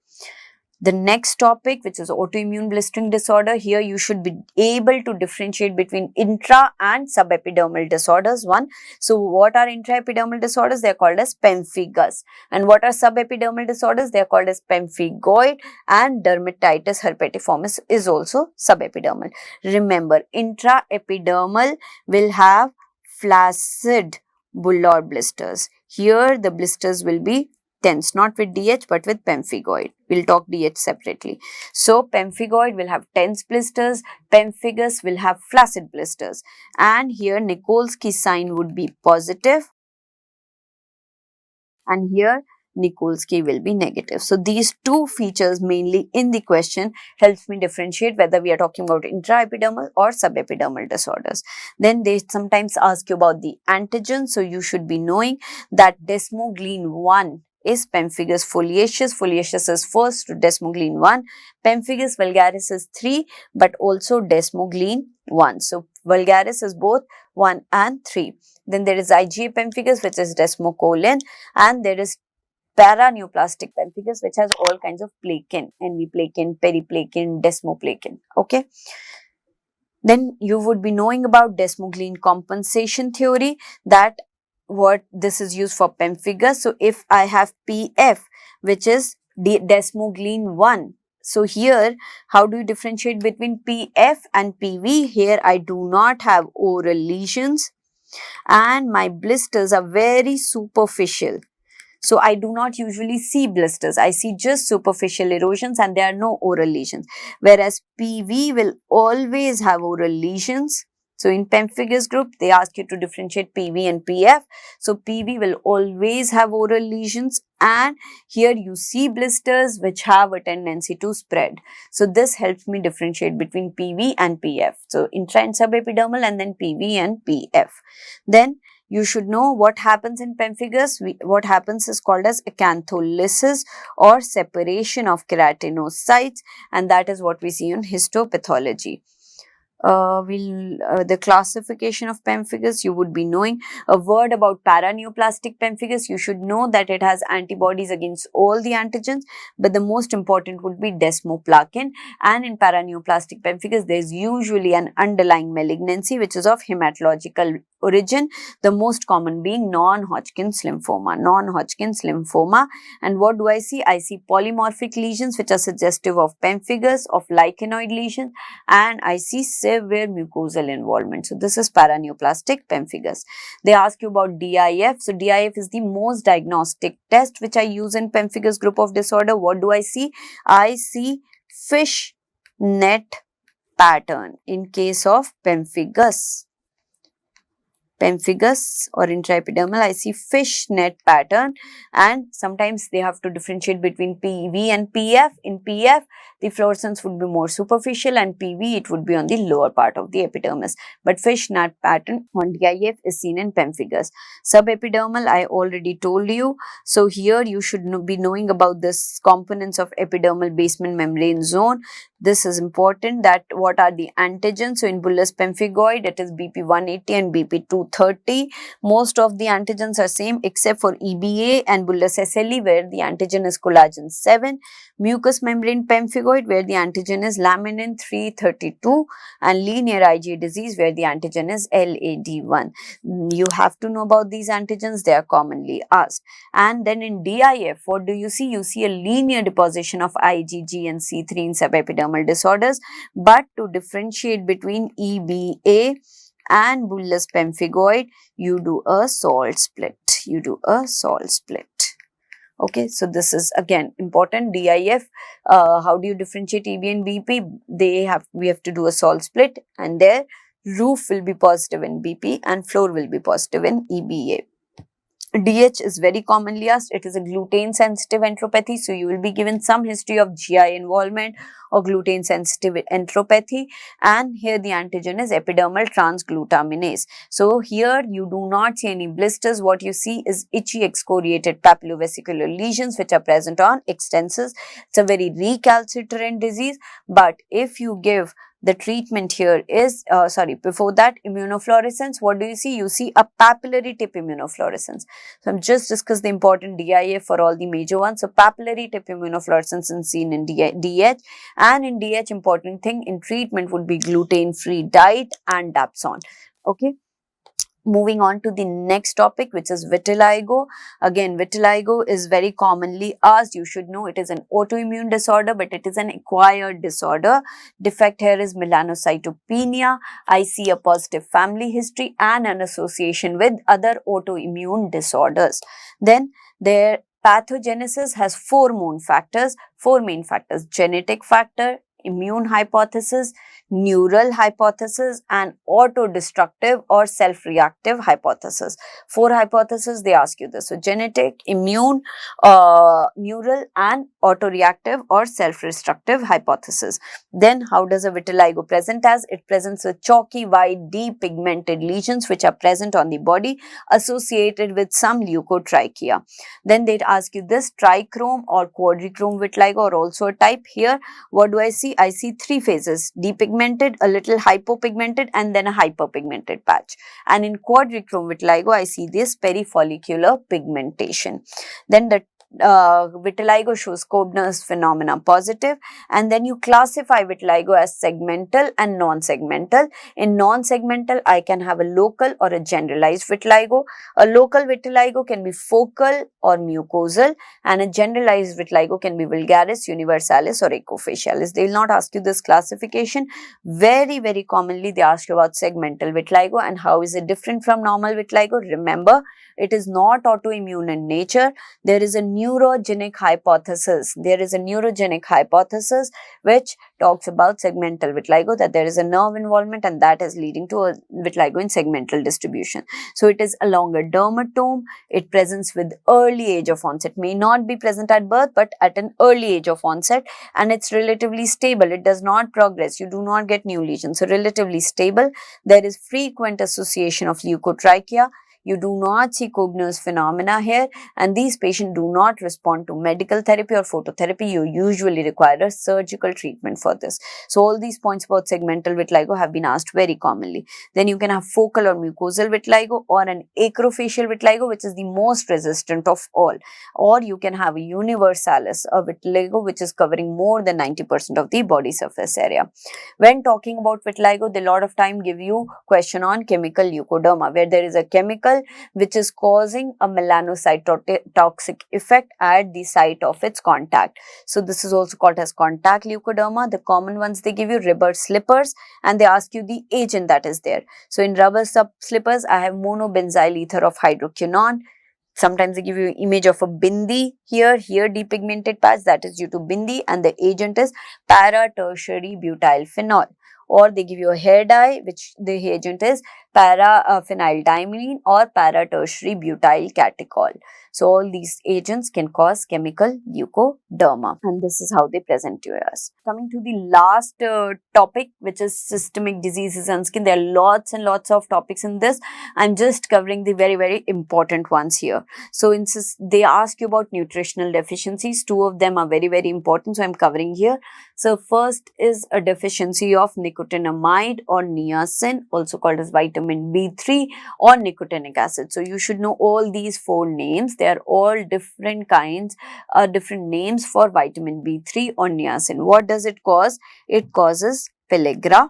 The next topic, which is autoimmune blistering disorder, here you should be able to differentiate between intra and subepidermal disorders. So what are intraepidermal disorders? They are called as pemphigus. And what are subepidermal disorders? They are called as pemphigoid, and dermatitis herpetiformis is also subepidermal. Remember, intraepidermal will have flaccid bullar blisters. Here the blisters will be tense, not with DH but with pemphigoid. We'll talk DH separately. So pemphigoid will have tense blisters, pemphigus will have flaccid blisters, and here Nikolsky sign would be positive, and here Nikolsky will be negative. So these two features mainly in the question helps me differentiate whether we are talking about intraepidermal or subepidermal disorders. Then they sometimes ask you about the antigen. So you should be knowing that Desmoglin 1 is pemphigus foliaceus. Foliaceus is first, to Desmoglin 1. Pemphigus vulgaris is 3, but also Desmoglin 1. So vulgaris is both 1 and 3. Then there is IgA pemphigus, which is desmocolin, and there is paraneoplastic pemphigus, which has all kinds of plakin, enviplakin, periplakin, desmoplakin. Okay. Then you would be knowing about Desmoglin compensation theory, that what this is used for pemphigus. So if I have PF, which is Desmoglin 1. So here, how do you differentiate between PF and PV? Here I do not have oral lesions, and my blisters are very superficial. So I do not usually see blisters. I see just superficial erosions, and there are no oral lesions. Whereas PV will always have oral lesions. So in pemphigus group, they ask you to differentiate PV and PF. So PV will always have oral lesions, and here you see blisters which have a tendency to spread. So this helps me differentiate between PV and PF. So intra and subepidermal, and then PV and PF. Then you should know what happens in pemphigus. What happens is called as acantholysis or separation of keratinocytes, and that is what we see in histopathology. The classification of pemphigus, you would be knowing. A word about paraneoplastic pemphigus, you should know that it has antibodies against all the antigens, but the most important would be desmoplakin. And in paraneoplastic pemphigus, there is usually an underlying malignancy which is of hematological origin, the most common being non-Hodgkin's lymphoma. And what do I see? I see polymorphic lesions which are suggestive of pemphigus, of lichenoid lesions, and I see severe mucosal involvement. So this is paraneoplastic pemphigus. They ask you about DIF. So DIF is the most diagnostic test which I use in pemphigus group of disorder. What do I see? I see fish net pattern in case of pemphigus or intraepidermal. I see fish net pattern, and sometimes they have to differentiate between PV and PF. In PF, the fluorescence would be more superficial, and PV, it would be on the lower part of the epidermis. But fish net pattern on DIF is seen in pemphigus. Subepidermal, I already told you. So here you should be knowing about this components of epidermal basement membrane zone. This is important, that what are the antigens. So in bullous pemphigoid, it is BP180 and BP230. Most of the antigens are same except for EBA and bullous SLE, where the antigen is collagen 7. Mucous membrane pemphigoid, where the antigen is laminin 332, and linear IgA disease, where the antigen is LAD1. You have to know about these antigens, they are commonly asked. And then in DIF, what do you see? You see a linear deposition of IgG and C3 in subepidermal disorders, but to differentiate between EBA and bullous pemphigoid, you do a salt split. Okay, so this is again important. DIF, how do you differentiate EB and BP? We have to do a salt split, and their roof will be positive in BP and floor will be positive in EBA. DH is very commonly asked. It is a gluten sensitive enteropathy. So you will be given some history of GI involvement or gluten sensitive enteropathy. And here the antigen is epidermal transglutaminase. So here you do not see any blisters. What you see is itchy excoriated papillovesicular lesions which are present on extensors. It's a very recalcitrant disease. But if you give The treatment here is, before that, immunofluorescence. What do you see? You see a papillary tip immunofluorescence. So I'm just discussed the important DIA for all the major ones. So papillary tip immunofluorescence is seen in DH, and in DH, important thing in treatment would be gluten-free diet and Dapsone. Okay. Moving on to the next topic, which is vitiligo. Again, vitiligo is very commonly asked. You should know it is an autoimmune disorder, but it is an acquired disorder. Defect here is melanocytopenia. I see a positive family history and an association with other autoimmune disorders. Then their pathogenesis has four main factors, genetic factor, immune hypothesis, neural hypothesis, and autodestructive or self-reactive hypothesis. Four hypotheses, they ask you this. So, genetic, immune, neural, and autoreactive or self-destructive hypothesis. Then, how does a vitiligo present as? It presents with chalky, white, depigmented lesions which are present on the body associated with some leukotrichia. Then, they'd ask you this, trichrome or quadrichrome vitiligo are also a type. Here, what do I see? I see three phases, depigmented, a little hypopigmented, and then a hyperpigmented patch. And in quadrichrome vitiligo, I see this perifollicular pigmentation. Then the vitiligo shows Koebner's phenomena positive, and then you classify vitiligo as segmental and non-segmental. In non-segmental, I can have a local or a generalized vitiligo. A local vitiligo can be focal or mucosal, and a generalized vitiligo can be vulgaris, universalis, or ecophacialis. They will not ask you this classification. Very, very commonly, they ask you about segmental vitiligo and how is it different from normal vitiligo. Remember, it is not autoimmune in nature. There is a neurogenic hypothesis. Which talks about segmental vitiligo, that there is a nerve involvement and that is leading to a vitiligo in segmental distribution. So it is along a dermatome. It presents with early age of onset. May not be present at birth, but at an early age of onset, and it's relatively stable. It does not progress. You do not get new lesions. So relatively stable. There is frequent association of leukotrichia. You do not see Koebner's phenomena here, and these patients do not respond to medical therapy or phototherapy. You usually require a surgical treatment for this. So all these points about segmental vitiligo have been asked very commonly. Then you can have focal or mucosal vitiligo or an acrofacial vitiligo, which is the most resistant of all. Or you can have a universalis, a vitiligo which is covering more than 90% of the body surface area. When talking about vitiligo, they a lot of time give you question on chemical leukoderma, where there is a chemical which is causing a melanocytotoxic effect at the site of its contact. So this is also called as contact leukoderma. The common ones, they give you rubber slippers and they ask you the agent that is there. So in rubber slippers, I have monobenzyl ether of hydroquinone. Sometimes they give you an image of a bindi here depigmented patch, that is due to bindi, and the agent is para-tertiary butyl phenol. Or they give you a hair dye, which the agent is para-phenyldimylene or para-tertiary butyl catechol. So all these agents can cause chemical leukoderma, and this is how they present to us. Coming to the last topic, which is systemic diseases and skin. There are lots and lots of topics in this. I'm just covering the very, very important ones here. So they ask you about nutritional deficiencies. Two of them are very, very important, so I'm covering here. So first is a deficiency of nicotinamide or niacin, also called as vitamin B3 or nicotinic acid. So you should know all these four names. They are all different kinds, different names for vitamin B3 or niacin. What does it cause? It causes pellagra,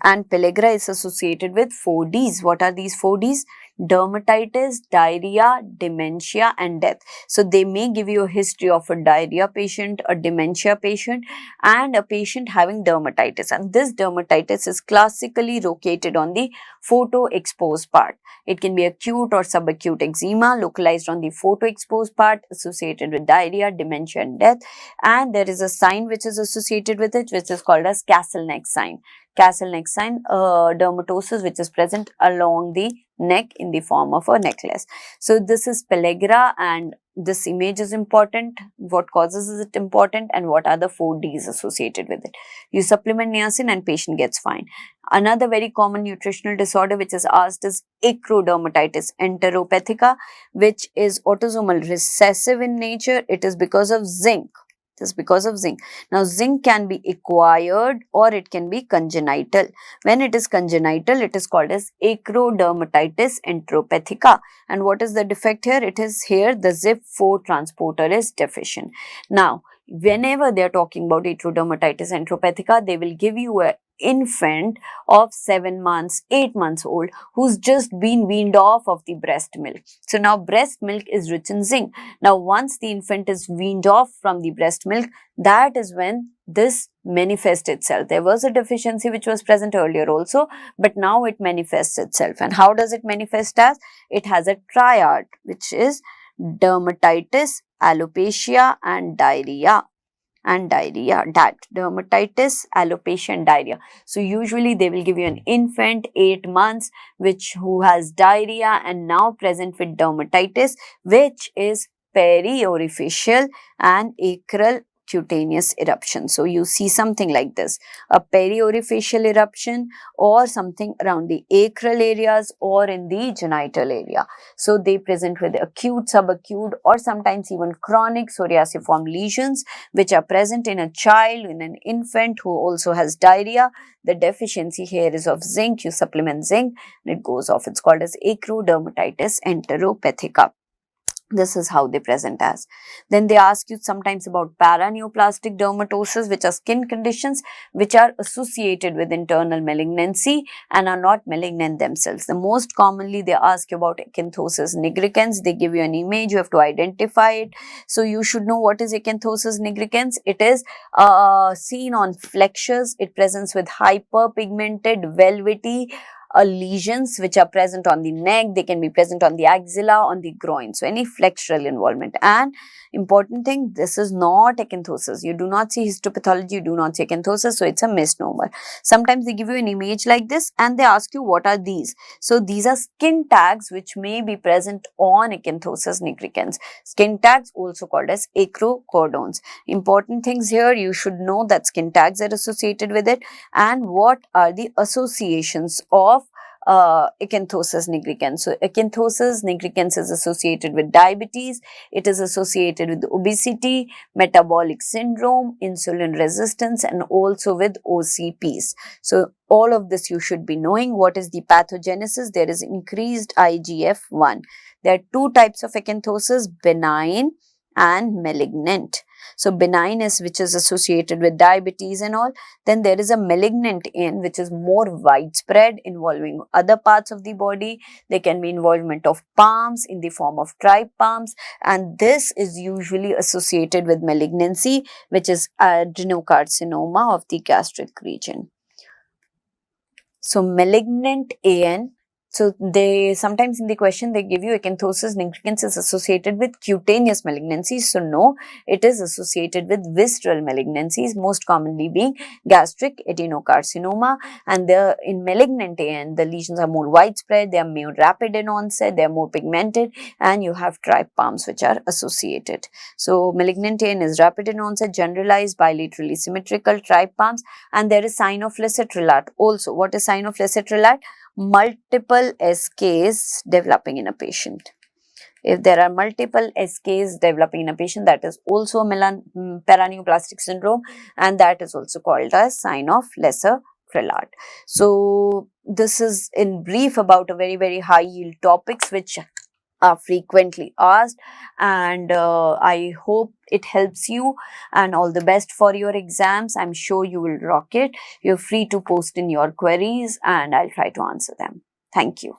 and pellagra is associated with 4 Ds. What are these 4 Ds? Dermatitis, diarrhea, dementia, and death. So they may give you a history of a diarrhea patient, a dementia patient, and a patient having dermatitis. And this dermatitis is classically located on the photoexposed part. It can be acute or subacute eczema localized on the photoexposed part associated with diarrhea, dementia, and death. And there is a sign which is associated with it, which is called as castle neck sign. Castle neck sign, dermatosis which is present along the neck in the form of a necklace. So this is pellagra, and this image is important. What causes is it important, and what are the 4 Ds associated with it? You supplement niacin and patient gets fine. Another very common nutritional disorder which is asked is Ecru dermatitis, Enteropethica, which is autosomal recessive in nature. It is because of zinc. This is because of zinc. Now, zinc can be acquired or it can be congenital. When it is congenital, it is called as Ecru Dermatitis Enteropethica. And what is the defect here? It is here the ZIP4 transporter is deficient. Now, whenever they are talking about Ecru Dermatitis Enteropethica, they will give you a infant of 7 months, 8 months old who's just been weaned off of the breast milk. So now breast milk is rich in zinc. Now once the infant is weaned off from the breast milk, that is when this manifests itself. There was a deficiency which was present earlier also, but now it manifests itself. And how does it manifest as? It has a triad, which is dermatitis, alopecia and diarrhea. Dermatitis, alopecia and diarrhea. So usually they will give you an infant 8 months who has diarrhea and now present with dermatitis, which is periorificial and acral cutaneous eruption. So you see something like this, a periorificial eruption or something around the acral areas or in the genital area. So they present with acute, subacute or sometimes even chronic psoriasiform lesions which are present in a child, in an infant who also has diarrhea. The deficiency here is of zinc. You supplement zinc and it goes off. It's called as Acru dermatitis enteropethica. This is how they present as. Then they ask you sometimes about paraneoplastic dermatosis, which are skin conditions which are associated with internal malignancy and are not malignant themselves. The most commonly they ask you about acanthosis nigricans. They give you an image, you have to identify it. So you should know what is acanthosis nigricans. It is seen on flexures. It presents with hyperpigmented, velvety lesions which are present on the neck. They can be present on the axilla, on the groin. So any flexural involvement. And important thing, this is not acanthosis. You do not see histopathology, you do not see acanthosis. So it's a misnomer. Sometimes they give you an image like this and they ask you what are these. So these are skin tags which may be present on acanthosis nigricans. Skin tags also called as acrocordones. Important things here, you should know that skin tags are associated with it and what are the associations of acanthosis nigricans. So acanthosis nigricans is associated with diabetes, it is associated with obesity, metabolic syndrome, insulin resistance and also with OCPs. So all of this you should be knowing. What is the pathogenesis? There is increased IGF-1. There are two types of acanthosis, benign and malignant. So benign is which is associated with diabetes and all. Then there is a malignant in which is more widespread, involving other parts of the body. There can be involvement of palms in the form of tripalms, and this is usually associated with malignancy, which is adenocarcinoma of the gastric region. So malignant AN. So they sometimes in the question they give you acanthosis nigricans is associated with cutaneous malignancies. So no, it is associated with visceral malignancies, most commonly being gastric adenocarcinoma. And in malignant AN, the lesions are more widespread, they are more rapid in onset, they are more pigmented, and you have tripalms which are associated. So malignant AN is rapid in onset, generalized, bilaterally symmetrical tripalms, and there is sign of Lesetrelat also. What is sign of Lesetrelat? Multiple SKs developing in a patient. If there are multiple SKs developing in a patient, that is also a paraneoplastic syndrome, and that is also called as sign of Lesetrelat. So this is in brief about a very high yield topics which are frequently asked, and I hope it helps you, and all the best for your exams. I'm sure you will rock it. You're free to post in your queries and I'll try to answer them. Thank you.